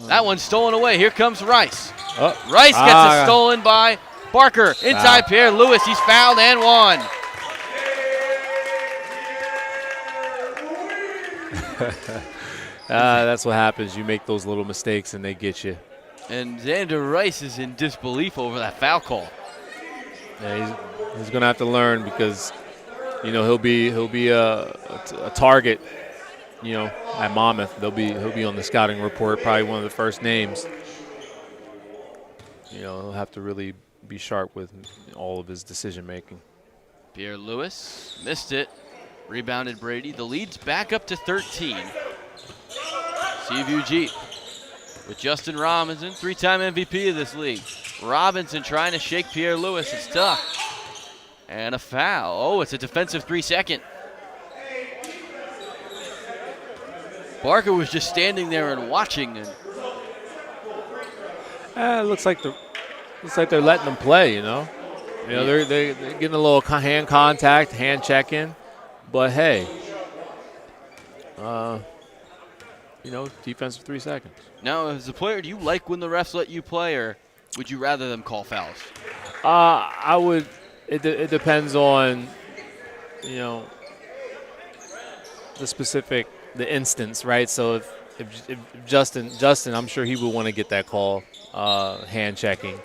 That one's stolen away. Here comes Rice. Oh. Rice gets it stolen by Barker. Inside Pierre Lewis. He's fouled and one. That's what happens. You make those little mistakes and they get you. And Xander Rice is in disbelief over that foul call. Yeah, he's going to have to learn because, he'll be a target. At Monmouth, he'll be on the scouting report, probably one of the first names. He'll have to really be sharp with all of his decision making. Pierre Lewis missed it. Rebounded Brady. The lead's back up to 13. SeaView Jeep with Justin Robinson, 3-time MVP of this league. Robinson trying to shake Pierre Lewis. It's tough. And a foul. Oh, it's a defensive 3-second. Barker was just standing there and watching. And It looks like they're letting them play. They're getting a little hand contact, hand check-in. But hey, defensive 3 seconds. now, as a player, do you like when the refs let you play, or would you rather them call fouls? I would. It depends on, the instance, right? So if Justin, I'm sure he would want to get that call, hand checking.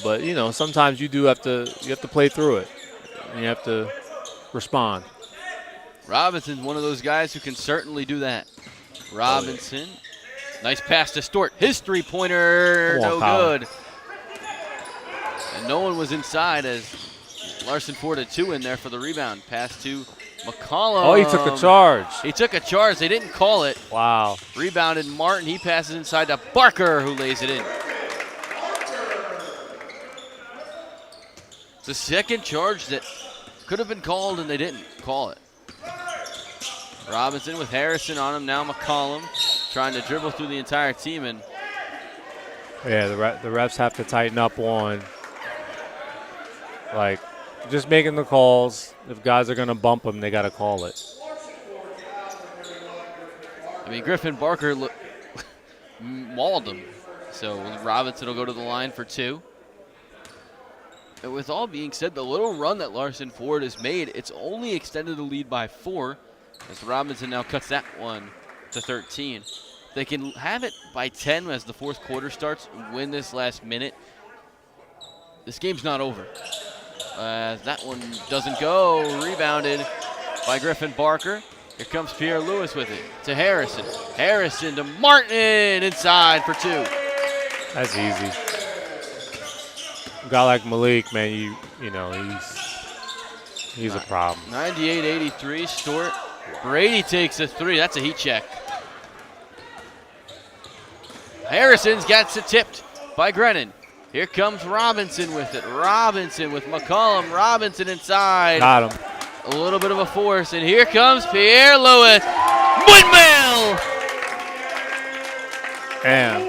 But sometimes you have to play through it. And you have to respond. Robinson's one of those guys who can certainly do that. Robinson, nice pass to Stort. His three-pointer, Come on, no Colin. good. And no one was inside as Larson Ford had 2 in there for the rebound. Pass to McCollum. Oh, he took a charge. He took a charge. They didn't call it. Wow. Rebounded Martin. He passes inside to Barker, who lays it in. It's the second charge that could have been called, and they didn't call it. Robinson with Harrison on him. Now McCollum trying to dribble through the entire team. And yeah, the refs have to tighten up on, like, just making the calls. If guys are going to bump them, they got to call it. I mean, Griffin Barker mauled him. So Robinson will go to the line for 2. And with all being said, the little run that Larson Ford has made, it's only extended the lead by 4. As Robinson now cuts that one to 13. They can have it by 10 as the fourth quarter starts, win this last minute. This game's not over. That one doesn't go. Rebounded by Griffin Barker. Here comes Pierre Lewis with it to Harrison. Harrison to Martin inside for 2. That's easy. A guy like Malik, man, he's a problem. 98-83, Stort. Brady takes a 3. That's a heat check. Harrison's got it tipped by Grennan. Here comes Robinson with it. Robinson with McCollum. Robinson inside. Got him. A little bit of a force, and here comes Pierre Lewis. Windmill! And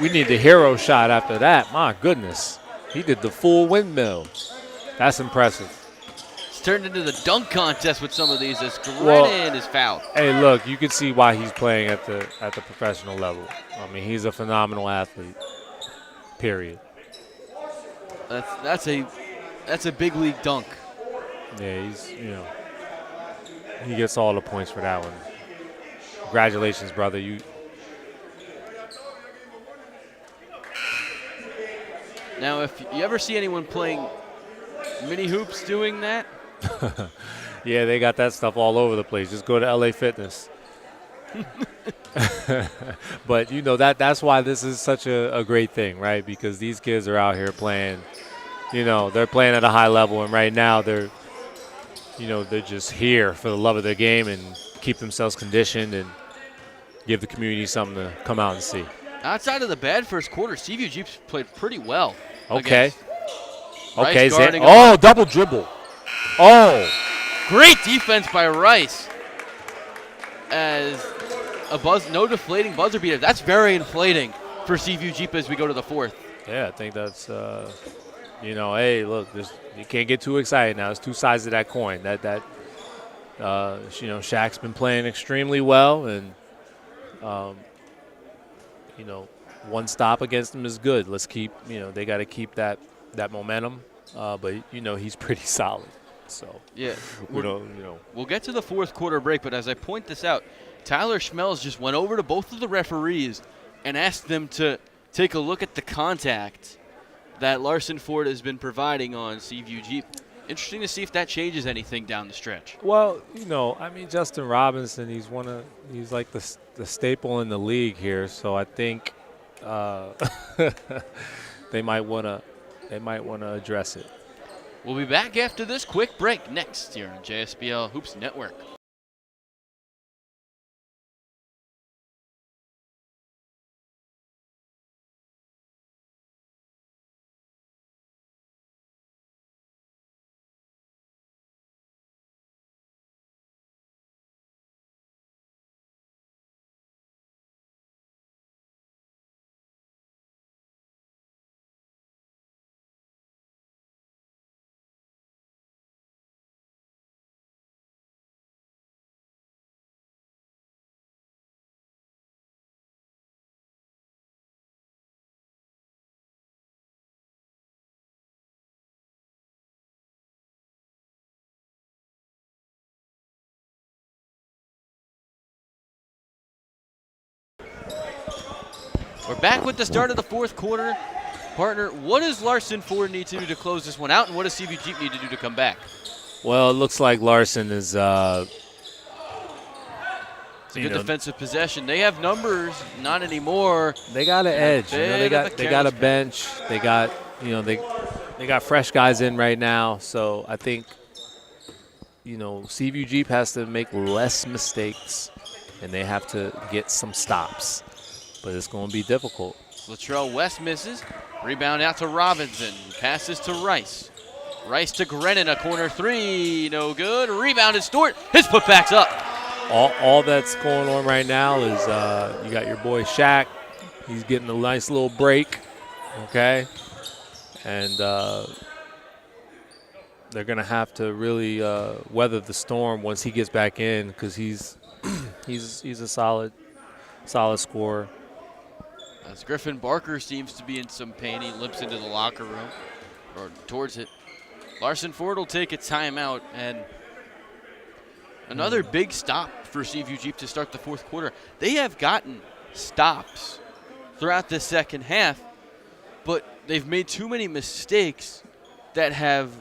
we need the hero shot after that. My goodness. He did the full windmill. That's impressive. It's turned into the dunk contest with some of these as Grennan is fouled. Hey, look, you can see why he's playing at the professional level. I mean, he's a phenomenal athlete. Period. That's a big league dunk. Yeah, he gets all the points for that one. Congratulations, brother. Now, if you ever see anyone playing mini hoops doing that, yeah, they got that stuff all over the place. Just go to LA Fitness. But that's why this is such a great thing, right? Because these kids are out here playing. They're playing at a high level, and right now they're just here for the love of their game and keep themselves conditioned and give the community something to come out and see. outside of the bad first quarter, SeaView Jeeps played pretty well. Okay. Okay. Double dribble. Oh. Great defense by Rice. As no deflating buzzer beater. That's very inflating for SeaView Jeep as we go to the fourth. Yeah, I think that's, hey, look, you can't get too excited now. There's 2 sides of that coin. Shaq's been playing extremely well, and, one stop against him is good. Let's keep, they got to keep that momentum. But he's pretty solid. So yeah, we'll get to the fourth quarter break. But as I point this out, Tyler Schmelz just went over to both of the referees and asked them to take a look at the contact that Larson Ford has been providing on SeaView Jeep. Interesting to see if that changes anything down the stretch. Well, Justin Robinson, he's like the staple in the league here. So I think they might want to address it. We'll be back after this quick break next here on JSBL Hoops Network. We're back with the start of the fourth quarter. Partner, what does Larson Ford need to do to close this one out, and what does SeaView Jeep need to do to come back? Well, it looks like Larson is It's a good defensive possession. They have numbers, not anymore. they got an edge. You know, they got a bench. They got they got fresh guys in right now. So I think SeaView Jeep has to make less mistakes, and they have to get some stops. But it's going to be difficult. Latrell West misses. Rebound out to Robinson. Passes to Rice. Rice to Grennan, a corner three. No good. Rebounded Stewart. His putback's up. All that's going on right now is you got your boy Shaq. He's getting a nice little break, okay? And they're going to have to really weather the storm once he gets back in, because he's a solid scorer. As Griffin Barker seems to be in some pain, he limps into the locker room, or towards it. Larson Ford will take a timeout, and another big stop for SeaView Jeep to start the fourth quarter. They have gotten stops throughout the second half, but they've made too many mistakes that have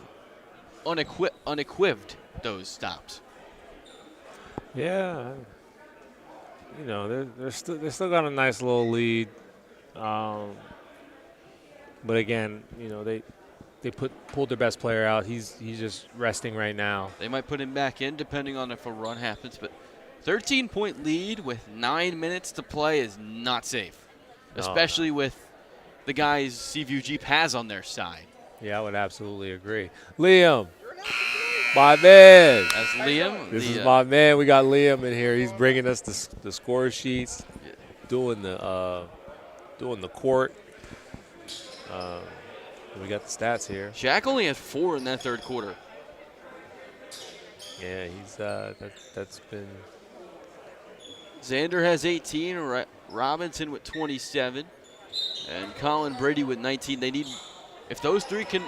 unequived those stops. Yeah, they're still got a nice little lead, but again, they pulled their best player out. He's just resting right now. They might put him back in depending on if a run happens, but 13-point lead with 9 minutes to play is not safe, especially with the guys SeaView Jeep has on their side. Yeah, I would absolutely agree. Liam, my man. As Liam. This is my man. We got Liam in here. He's bringing us the score sheets, doing the court. We got the stats here. Shaq only had 4 in that third quarter. Yeah, he's that's been. Xander has 18, Robinson with 27, and Colin Brady with 19. They need, if those three can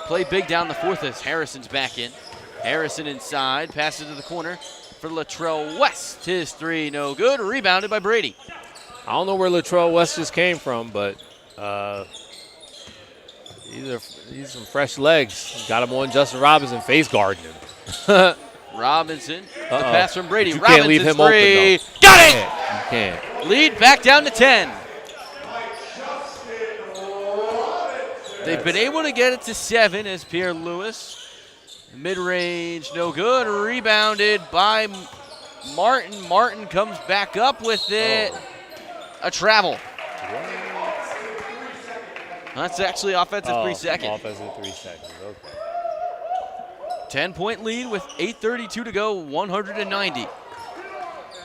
play big down the fourth, as Harrison's back in. Harrison inside, passes to the corner for Latrell West. His three, no good. Rebounded by Brady. I don't know where Latrell West just came from, but he's some fresh legs. Got him on Justin Robinson, face guarding him. Robinson, the pass from Brady. You Robinson's can't leave him three. open, though. Got it! You can't. Lead back down to 10. They've been able to get it to 7 as Pierre Lewis. Mid-range, no good. Rebounded by Martin. Martin comes back up with it. A travel. That's actually offensive 3 seconds. Offensive 3 seconds, okay. 10-point lead with 8:32 to go, 190.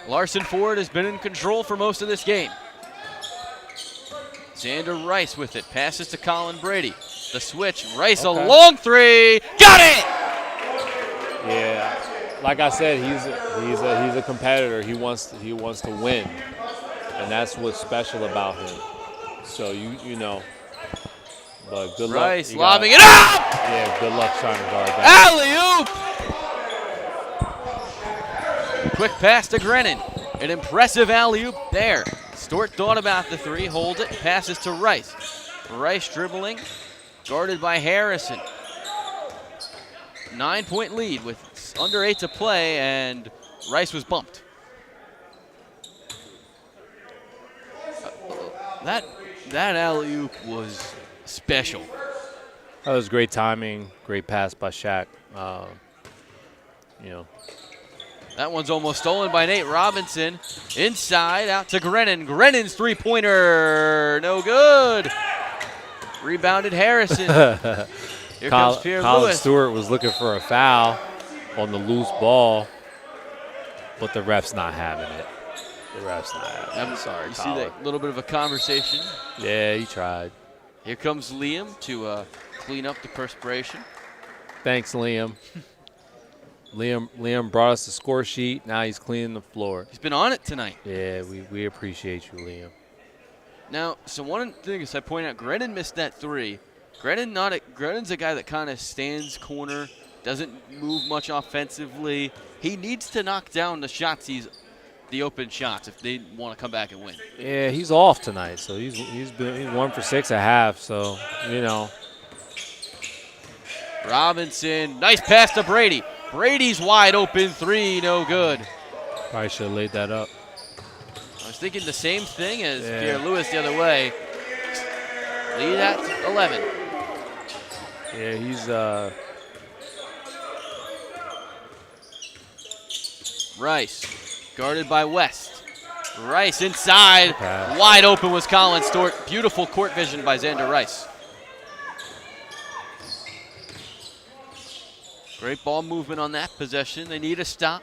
Larson Ford has been in control for most of this game. Xander Rice with it, passes to Colin Brady. The switch, Rice a long three, got it! Yeah, like I said, he's a competitor. He wants to win, and that's what's special about him. So you know, but good luck. Rice lobbing it up. Yeah, good luck trying to guard that. Alley-oop! Quick pass to Grennan. An impressive alley-oop there. Stewart thought about the three, holds it, passes to Rice. Rice dribbling, guarded by Harrison. 9-point lead with under 8 to play, and Rice was bumped. That alley-oop was special. That was great timing, great pass by Shaq. That one's almost stolen by Nate Robinson. Inside, out to Grennan. Grennan's three-pointer, no good. Rebounded Harrison. Here comes Pierre Colin Lewis. Stewart was looking for a foul on the loose ball, but the ref's not having it. The ref's not having it. I'm sorry. You Colin. see that little bit of a conversation? Yeah, he tried. Here comes Liam to clean up the perspiration. Thanks, Liam. Liam brought us the score sheet. Now he's cleaning the floor. He's been on it tonight. Yeah, we appreciate you, Liam. Now, so one thing is I point out, Grennan missed that three. Grennan's a guy that kind of stands corner, doesn't move much offensively. He needs to knock down the shots he's the open shots if they want to come back and win. Yeah, he's off tonight, so he's 1 for 6 at half. So Robinson, nice pass to Brady. Brady's wide open three, no good. Probably should have laid that up. I was thinking the same thing as Pierre Lewis the other way. Lead at 11. Yeah, he's Rice, guarded by West. Rice inside, wide open was Colin Stewart. Beautiful court vision by Xander Rice. Great ball movement on that possession. They need a stop.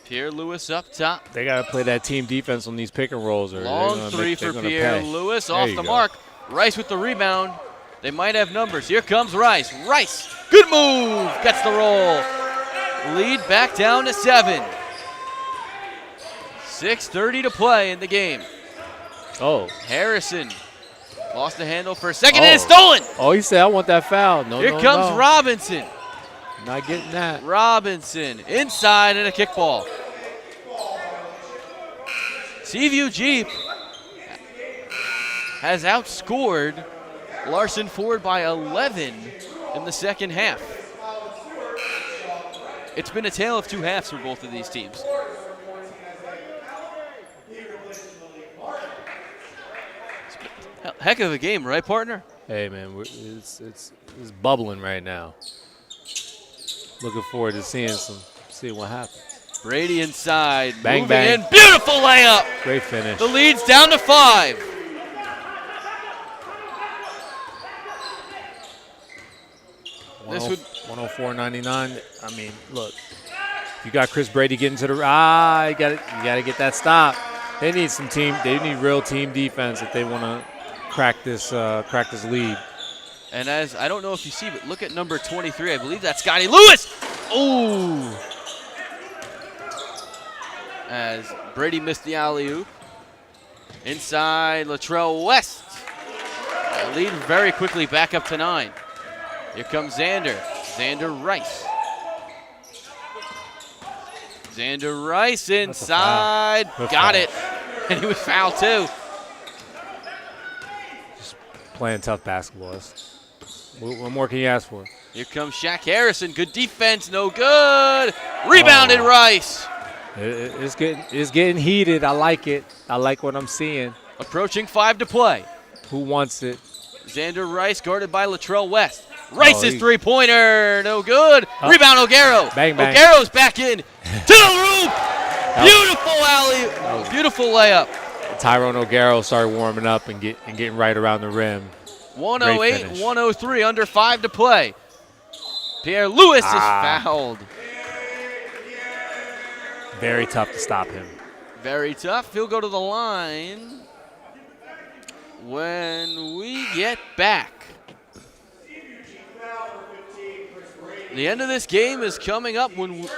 Pierre Lewis up top. They got to play that team defense on these pick and rolls. Or Long three for Pierre Lewis off the mark. Rice with the rebound. They might have numbers. Here comes Rice. Rice, good move. Gets the roll. Lead back down to 7. 6:30 to play in the game. Oh. Harrison lost the handle for a second and it's stolen. Oh, he said, I want that foul. No, Here comes Robinson. Not getting that. Robinson inside and a kickball. SeaView Jeep has outscored Larson Ford by 11 in the second half. It's been a tale of two halves for both of these teams. Heck of a game, right, partner? Hey, man, it's bubbling right now. Looking forward to seeing what happens. Brady inside, bang, moving bang. in, beautiful layup. Great finish. The lead's down to 5. This would 104.99. I mean, look, you got Chris Brady getting to the you got to get that stop. They need They need real team defense if they want to crack this lead. And as I don't know if you see, but look at number 23. I believe that's Scotty Lewis. Ooh. As Brady missed the alley-oop. Inside, Latrell West. Lead very quickly back up to 9. Here comes Xander. Xander Rice. Xander Rice inside. Got it. And he was fouled too. Just playing tough basketball. What more can you ask for? Here comes Shaq Harrison. Good defense, no good. Rebounded Rice. It's getting heated. I like it. I like what I'm seeing. Approaching 5 to play. Who wants it? Xander Rice guarded by Latrell West. Rice's three-pointer, no good. Rebound O'Garo. Bang, bang. O'Garo's back in to the roof. Beautiful alley, beautiful layup. Tyrone O'Garo started warming up and getting right around the rim. 108-103, under 5 to play. Pierre Lewis is fouled. Very tough to stop him. Very tough. He'll go to the line when we get back. The end of this game is coming up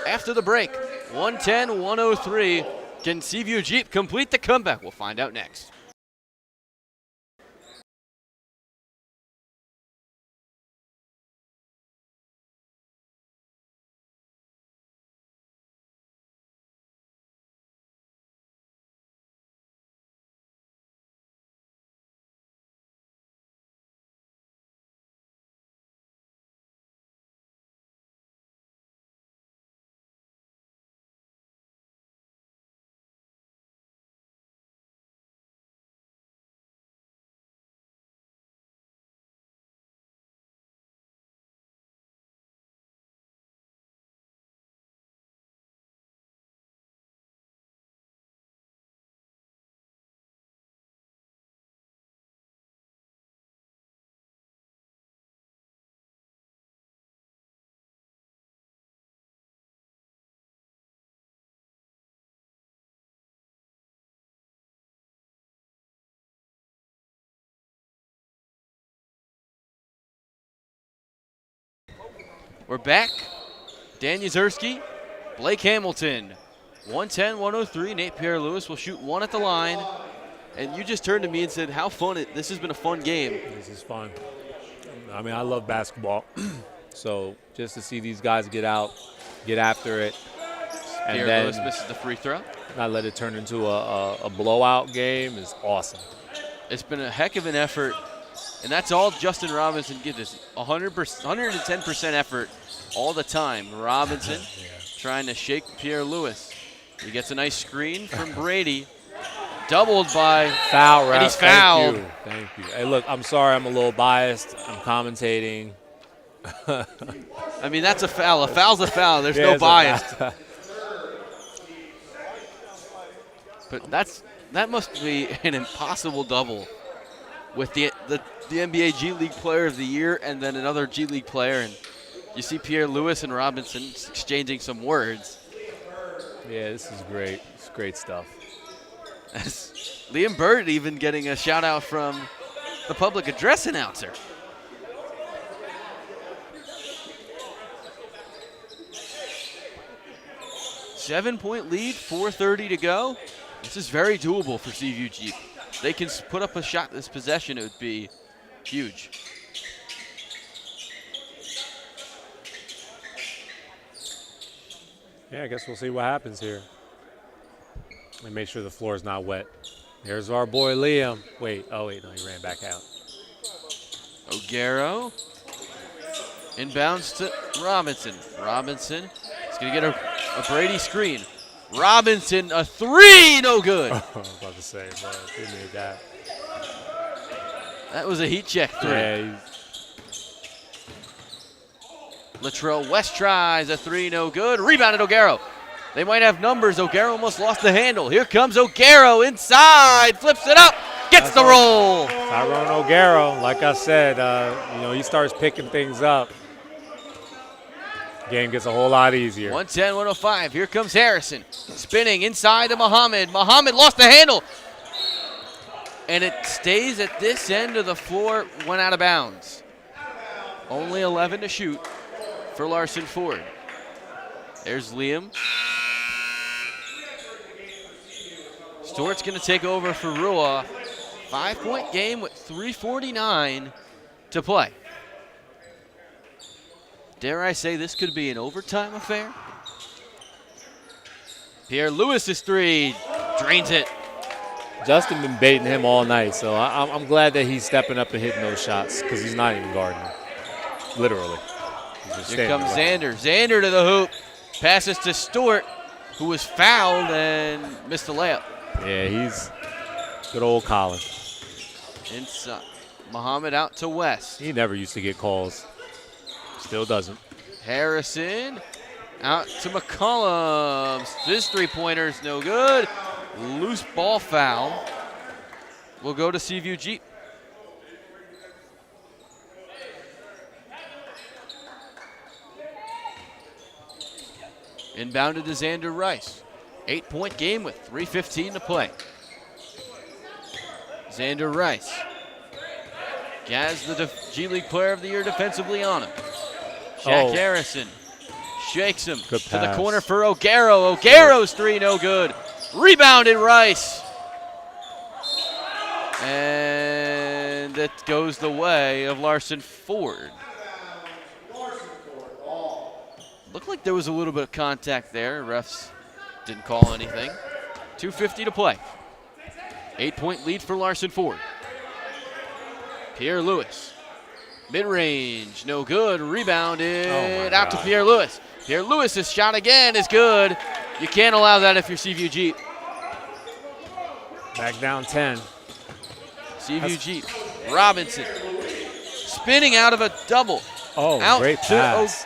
after the break. 110-103. Can SeaView Jeep complete the comeback? We'll find out next. We're back. Dan Yuzerski, Blake Hamilton. 110-103. Nate Pierre Lewis will shoot 1 at the line. And you just turned to me and said, how fun this has been a fun game. This is fun. I mean, I love basketball. So just to see these guys get out, get after it. Pierre Lewis misses the free throw. not let it turn into a blowout game is awesome. It's been a heck of an effort, and that's all Justin Robinson gives us. 100%, 110% effort all the time. Robinson trying to shake Pierre Lewis. He gets a nice screen from Brady. Doubled by foul, ref. And he's fouled. Thank you. Hey, look, I'm sorry I'm a little biased. I'm commentating. I mean, that's a foul. A foul's a foul. There's no bias. But that must be an impossible double with the NBA G League Player of the Year and then another G League player. And you see Pierre Lewis and Robinson exchanging some words. Yeah, this is great. It's great stuff. Liam Bird even getting a shout out from the public address announcer. Seven-point lead, 4:30 to go. This is very doable for SeaView Jeep. They can put up a shot this possession, it would be huge. Yeah, I guess we'll see what happens here. And make sure the floor is not wet. There's our boy Liam. Wait, no, he ran back out. O'Garo. Inbounds to Robinson. Robinson is going to get a Brady screen. Robinson, a three, no good. I was about to say, bro, he made that. That was a heat check three. Yeah, Latrell West tries a three, no good. Rebounded O'Garo. They might have numbers. O'Garo almost lost the handle. Here comes O'Garo inside, flips it up, gets the roll. Tyrone O'Garo, like I said, he starts picking things up. Game gets a whole lot easier. 110-105. Here comes Harrison. Spinning inside to Muhammad. Muhammad lost the handle. And it stays at this end of the floor, went out of bounds. Only 11 to shoot for Larson Ford. There's Liam. Stort's going to take over for Rua. 5-point game with 3:49 to play. Dare I say this could be an overtime affair? Pierre Lewis's three, drains it. Justin been baiting him all night, so I'm glad that he's stepping up and hitting those shots because he's not even guarding him. Literally. Here comes Xander. Xander to the hoop. Passes to Stewart, who was fouled and missed the layup. Yeah, he's good old Colin. Inside. Muhammad out to West. He never used to get calls. Still doesn't. Harrison out to McCollum. His three-pointer's no good. Loose ball foul. We'll go to SeaView Jeep. Inbounded to Xander Rice. 8-point game with 3:15 to play. Xander Rice has the G League Player of the Year defensively on him. Shaq Harrison shakes him Good to pass. the corner for O'Garo. O'Garo's three, no good. Rebounded Rice. And that goes the way of Larson Ford. Looked like there was a little bit of contact there. Refs didn't call anything. 2:50 to play. 8-point lead for Larson Ford. Pierre Lewis. Mid-range, no good. Rebounded out to Pierre Lewis. Pierre Lewis's shot again is good. You can't allow that if you're SeaView Jeep. Back down 10. SeaView Jeep. Robinson. Spinning out of a double. Oh, great pass.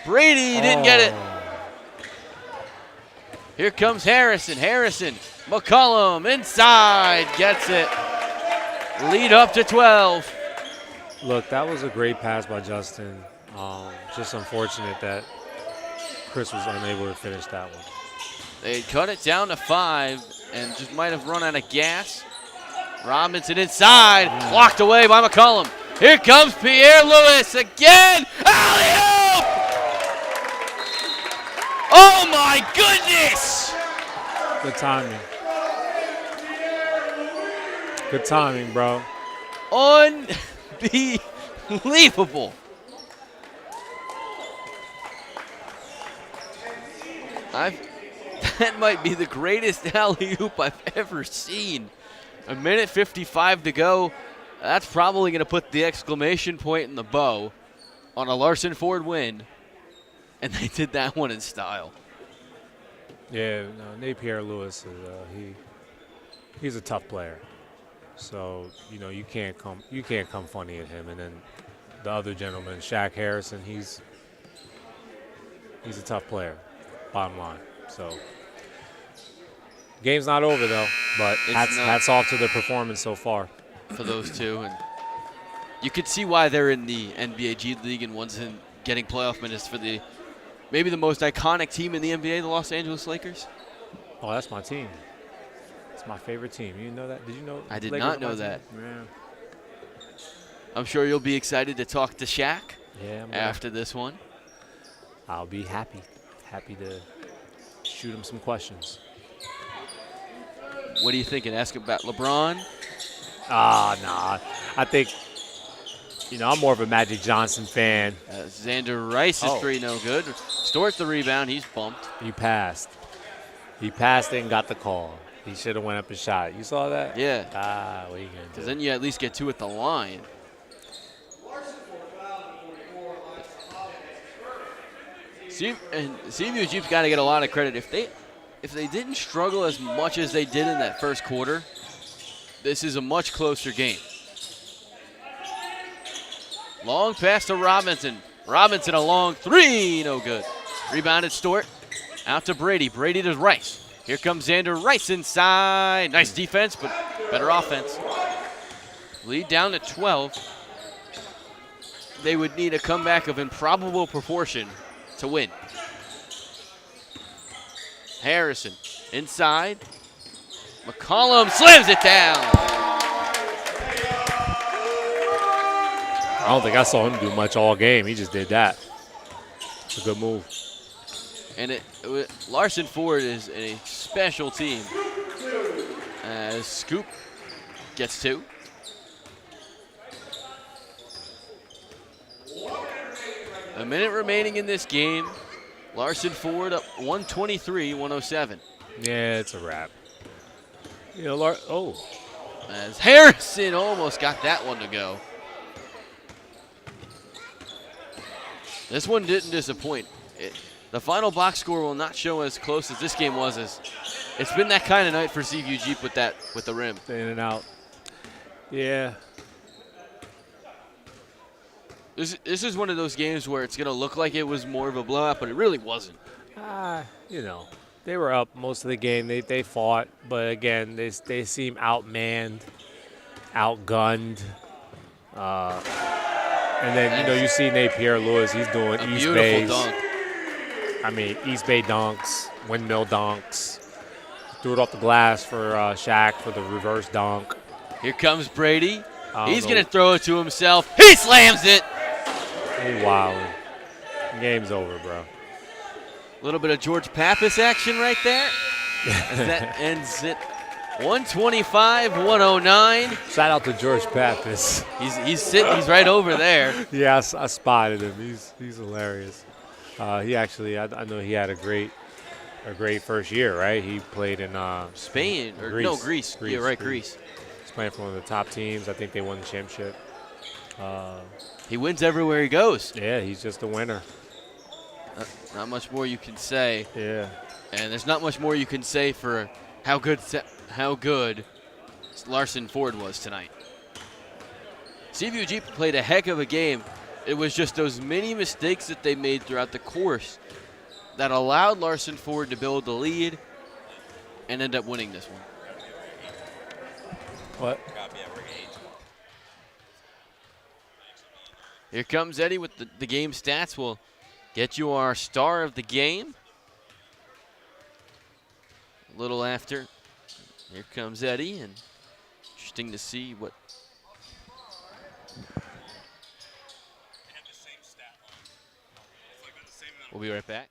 Brady didn't get it. Here comes Harrison. Harrison. McCollum inside. Gets it. Lead up to 12. Look, that was a great pass by Justin. Just unfortunate that Chris was unable to finish that one. They cut it down to 5 and just might have run out of gas. Robinson inside. Blocked away by McCollum. Here comes Pierre Lewis again. Alley-oop! Oh my goodness! Good timing. Good timing, bro. Unbelievable. That might be the greatest alley-oop I've ever seen. 1:55 to go. That's probably going to put the exclamation point in the bow on a Larson Ford win. And they did that one in style. Yeah, no, Napier Lewis he's a tough player. So, you can't come funny at him. And then the other gentleman, Shaq Harrison, he's a tough player, bottom line. So game's not over though, but hats off to their performance so far. For those two, and you could see why they're in the NBA G League and one's in getting playoff minutes for maybe the most iconic team in the NBA, the Los Angeles Lakers. Oh, that's my team. It's my favorite team. You know that? Did you know? I did Lakers not are my know that. team? Yeah. I'm sure you'll be excited to talk to Shaq Yeah. after this one. I'll be happy to shoot him some questions. What are you thinking? Ask about LeBron? Nah. I think, I'm more of a Magic Johnson fan. Xander Rice is three no good. Stort the rebound. He's bumped. He passed. He passed it and got the call. He should have went up and shot. You saw that? Yeah. What are you going to do? Then you at least get two at the line. SeaView Jeep's got to get a lot of credit. If they didn't struggle as much as they did in that first quarter, this is a much closer game. Long pass to Robinson. Robinson a long three, no good. Rebounded Stort. Out to Brady. Brady to Rice. Here comes Xander Rice inside. Nice defense, but better offense. Lead down to 12. They would need a comeback of improbable proportion to win. Harrison inside. McCollum slams it down. I don't think I saw him do much all game. He just did that. It's a good move. And Larson Ford is a special team. As Scoop gets two. A minute remaining in this game. Larson Ford up 123-107. Yeah, it's a wrap. As Harrison almost got that one to go. This one didn't disappoint. The final box score will not show as close as this game was. It's been that kind of night for SeaView Jeep with the rim. In and out. Yeah. This is one of those games where it's going to look like it was more of a blowout, but it really wasn't. They were up most of the game. They fought, but again, they seem outmanned, outgunned. And then, you see Napier Lewis, he's doing East Bay's. Dunk. East Bay dunks, windmill dunks. Threw it off the glass for Shaq for the reverse dunk. Here comes Brady. He's going to throw it to himself. He slams it. He wilding. Game's over, bro. A little bit of George Pappas action right there. As that ends it 125-109. Shout out to George Pappas. He's sitting. He's right over there. Yeah, I spotted him. He's hilarious. He actually, I know he had a great first year, right? He played in Spain or Greece. Yeah, right, Greece. He's playing for one of the top teams. I think they won the championship. He wins everywhere he goes. Yeah, he's just a winner. Not much more you can say. Yeah. And there's not much more you can say for how good Larson Ford was tonight. SeaView Jeep played a heck of a game. It was just those many mistakes that they made throughout the course that allowed Larson Ford to build the lead and end up winning this one. What? Here comes Eddie with the game stats. We'll get you our star of the game. A little after. Here comes Eddie, and interesting to see what. We'll be right back.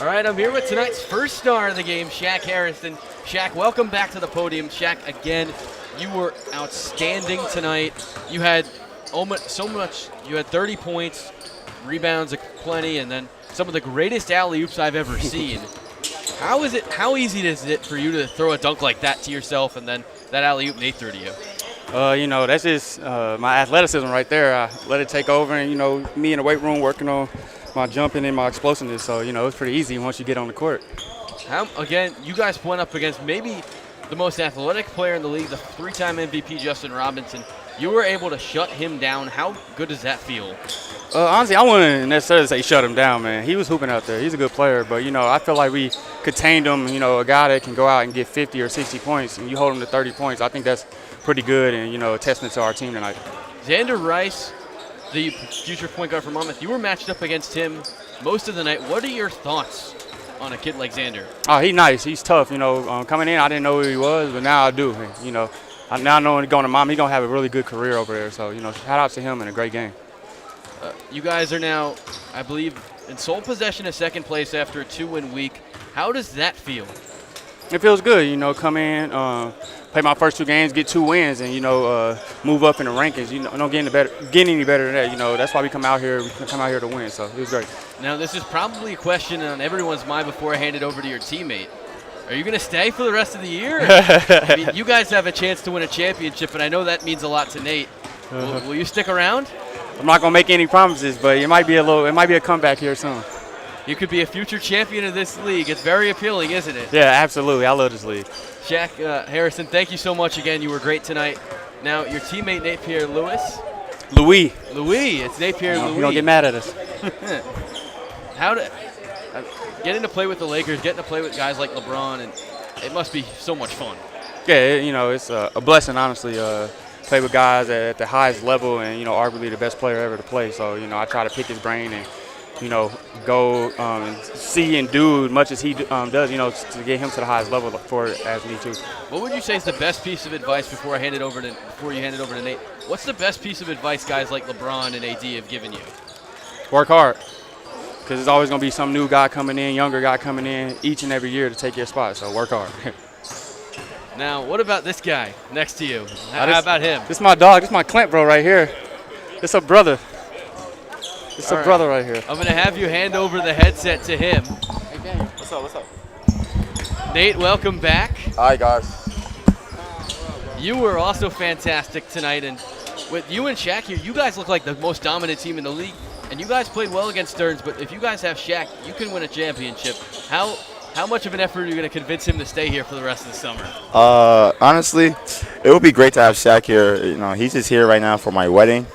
All right, I'm here with tonight's first star of the game, Shaq Harrison. Shaq, welcome back to the podium. Shaq, again, you were outstanding tonight. You had so much. You had 30 points, rebounds plenty, and then some of the greatest alley-oops I've ever seen. How easy is it for you to throw a dunk like that to yourself, and then that alley-oop Nate threw to you? That's just my athleticism right there. I let it take over, and, me in the weight room working on my jumping and my explosiveness. So, it's pretty easy once you get on the court. Again, you guys went up against maybe the most athletic player in the league, the 3-time MVP, Justin Robinson. You were able to shut him down. How good does that feel? Honestly, I wouldn't necessarily say shut him down, man. He was hooping out there. He's a good player. But, I feel like we contained him. A guy that can go out and get 50 or 60 points, and you hold him to 30 points. I think that's pretty good and, a testament to our team tonight. Xander Rice, the future point guard for Monmouth, you were matched up against him most of the night. What are your thoughts on a kid like Xander? Oh, he's nice. He's tough. Coming in, I didn't know who he was, but now I do. Now knowing going to Monmouth, he's going to have a really good career over there. So, shout out to him and a great game. You guys are now, I believe, in sole possession of second place after a 2-win week. How does that feel? It feels good, come in, play my first 2 games, get 2 wins, and move up in the rankings. Don't get any better than that. That's why we come out here. To win. So it was great. Now this is probably a question on everyone's mind before I hand it over to your teammate. Are you going to stay for the rest of the year? I mean, you guys have a chance to win a championship, and I know that means a lot to Nate. Will you stick around? I'm not going to make any promises, but it might be a comeback here soon. You could be a future champion of this league. It's very appealing, isn't it? Yeah, absolutely. I love this league. Shaq Harrison, thank you so much again. You were great tonight. Now, your teammate, Nate Pierre-Louis. Louis. It's Nate Pierre-Louis. You don't get mad at us. Getting to play with the Lakers, getting to play with guys like LeBron, and it must be so much fun. Yeah, it's a blessing, honestly. Play with guys at the highest level and, arguably the best player ever to play. So, I try to pick his brain and, go and see and do as much as he does, to get him to the highest level for as me too. What would you say is the best piece of advice before you hand it over to Nate? What's the best piece of advice guys like LeBron and AD have given you? Work hard, because there's always going to be some new guy coming in, younger guy coming in each and every year to take your spot. So work hard. Now, what about this guy next to you? How about him? This is my dog. This is my Clint bro right here. It's a brother. It's a brother right here. I'm going to have you hand over the headset to him. Hey, gang. What's up? Nate, welcome back. Hi, guys. You were also fantastic tonight, and with you and Shaq here, you guys look like the most dominant team in the league, and you guys played well against Stearns, but if you guys have Shaq, you can win a championship. How much of an effort are you going to convince him to stay here for the rest of the summer? Honestly, it would be great to have Shaq here. He's just here right now for my wedding.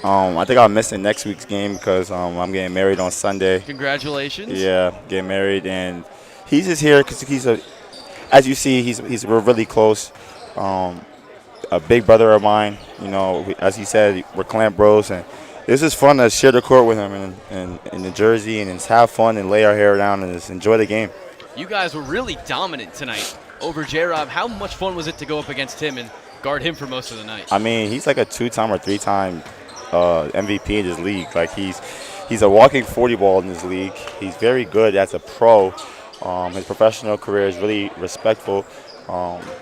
I think I'll miss the next week's game because I'm getting married on Sunday. Congratulations. Yeah, getting married, and he's just here because as you see, we're really close. A big brother of mine. As he said, we're clan bros, and this is fun to share the court with him and in the jersey and just have fun and lay our hair down and just enjoy the game. You guys were really dominant tonight over J-Rob. How much fun was it to go up against him and guard him for most of the night? I mean, he's like a 2-time or 3-time MVP in this league. Like he's a walking 40 ball in this league. He's very good as a pro. His professional career is really respectful.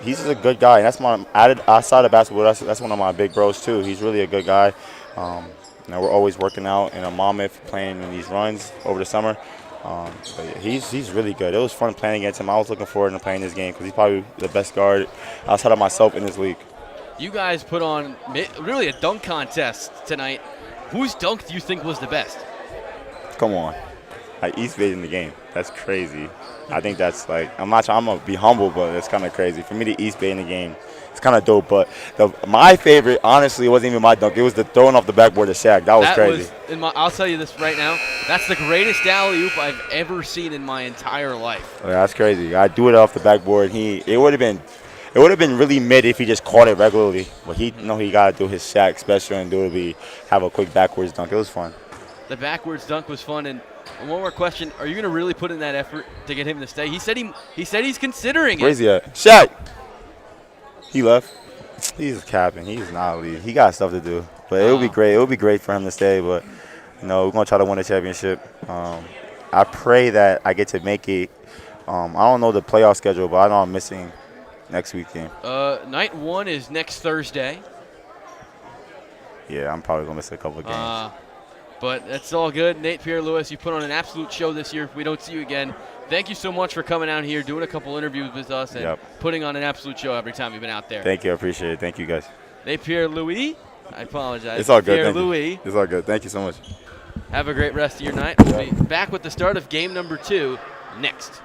He's just a good guy, and that's my outside of basketball. That's one of my big bros too. He's really a good guy. We're always working out in a Monmouth, playing in these runs over the summer. But he's really good. It was fun playing against him. I was looking forward to playing this game because he's probably the best guard outside of myself in this league. You guys put on really a dunk contest tonight. Whose dunk do you think was the best? Come on. I East baited the game. That's crazy. I think that's I'm going to be humble, but it's kind of crazy. For me to East bait in the game, it's kind of dope. But my favorite, honestly, wasn't even my dunk. It was the throwing off the backboard to Shaq. That was crazy. I'll tell you this right now. That's the greatest alley-oop I've ever seen in my entire life. Yeah, that's crazy. I do it off the backboard. It would have been really mid if he just caught it regularly. But he got to do his Shaq special and have a quick backwards dunk. It was fun. The backwards dunk was fun. And one more question: are you going to really put in that effort to get him to stay? He said he's considering it. Where's he at? Shaq. He left. He's capping. He's not leaving. He got stuff to do. But it would be great. It would be great for him to stay. But we're gonna try to win a championship. I pray that I get to make it. I don't know the playoff schedule, but I know I'm missing next week game. Night 1 is next Thursday. Yeah, I'm probably going to miss a couple of games. But that's all good. Nate Pierre-Louis, you put on an absolute show this year. If we don't see you again, thank you so much for coming out here, doing a couple interviews with us, and putting on an absolute show every time you've been out there. Thank you. I appreciate it. Thank you, guys. Nate Pierre-Louis, I apologize. It's all good. Pierre-Louis. It's all good. Thank you so much. Have a great rest of your night. We'll be back with the start of game number 2 next.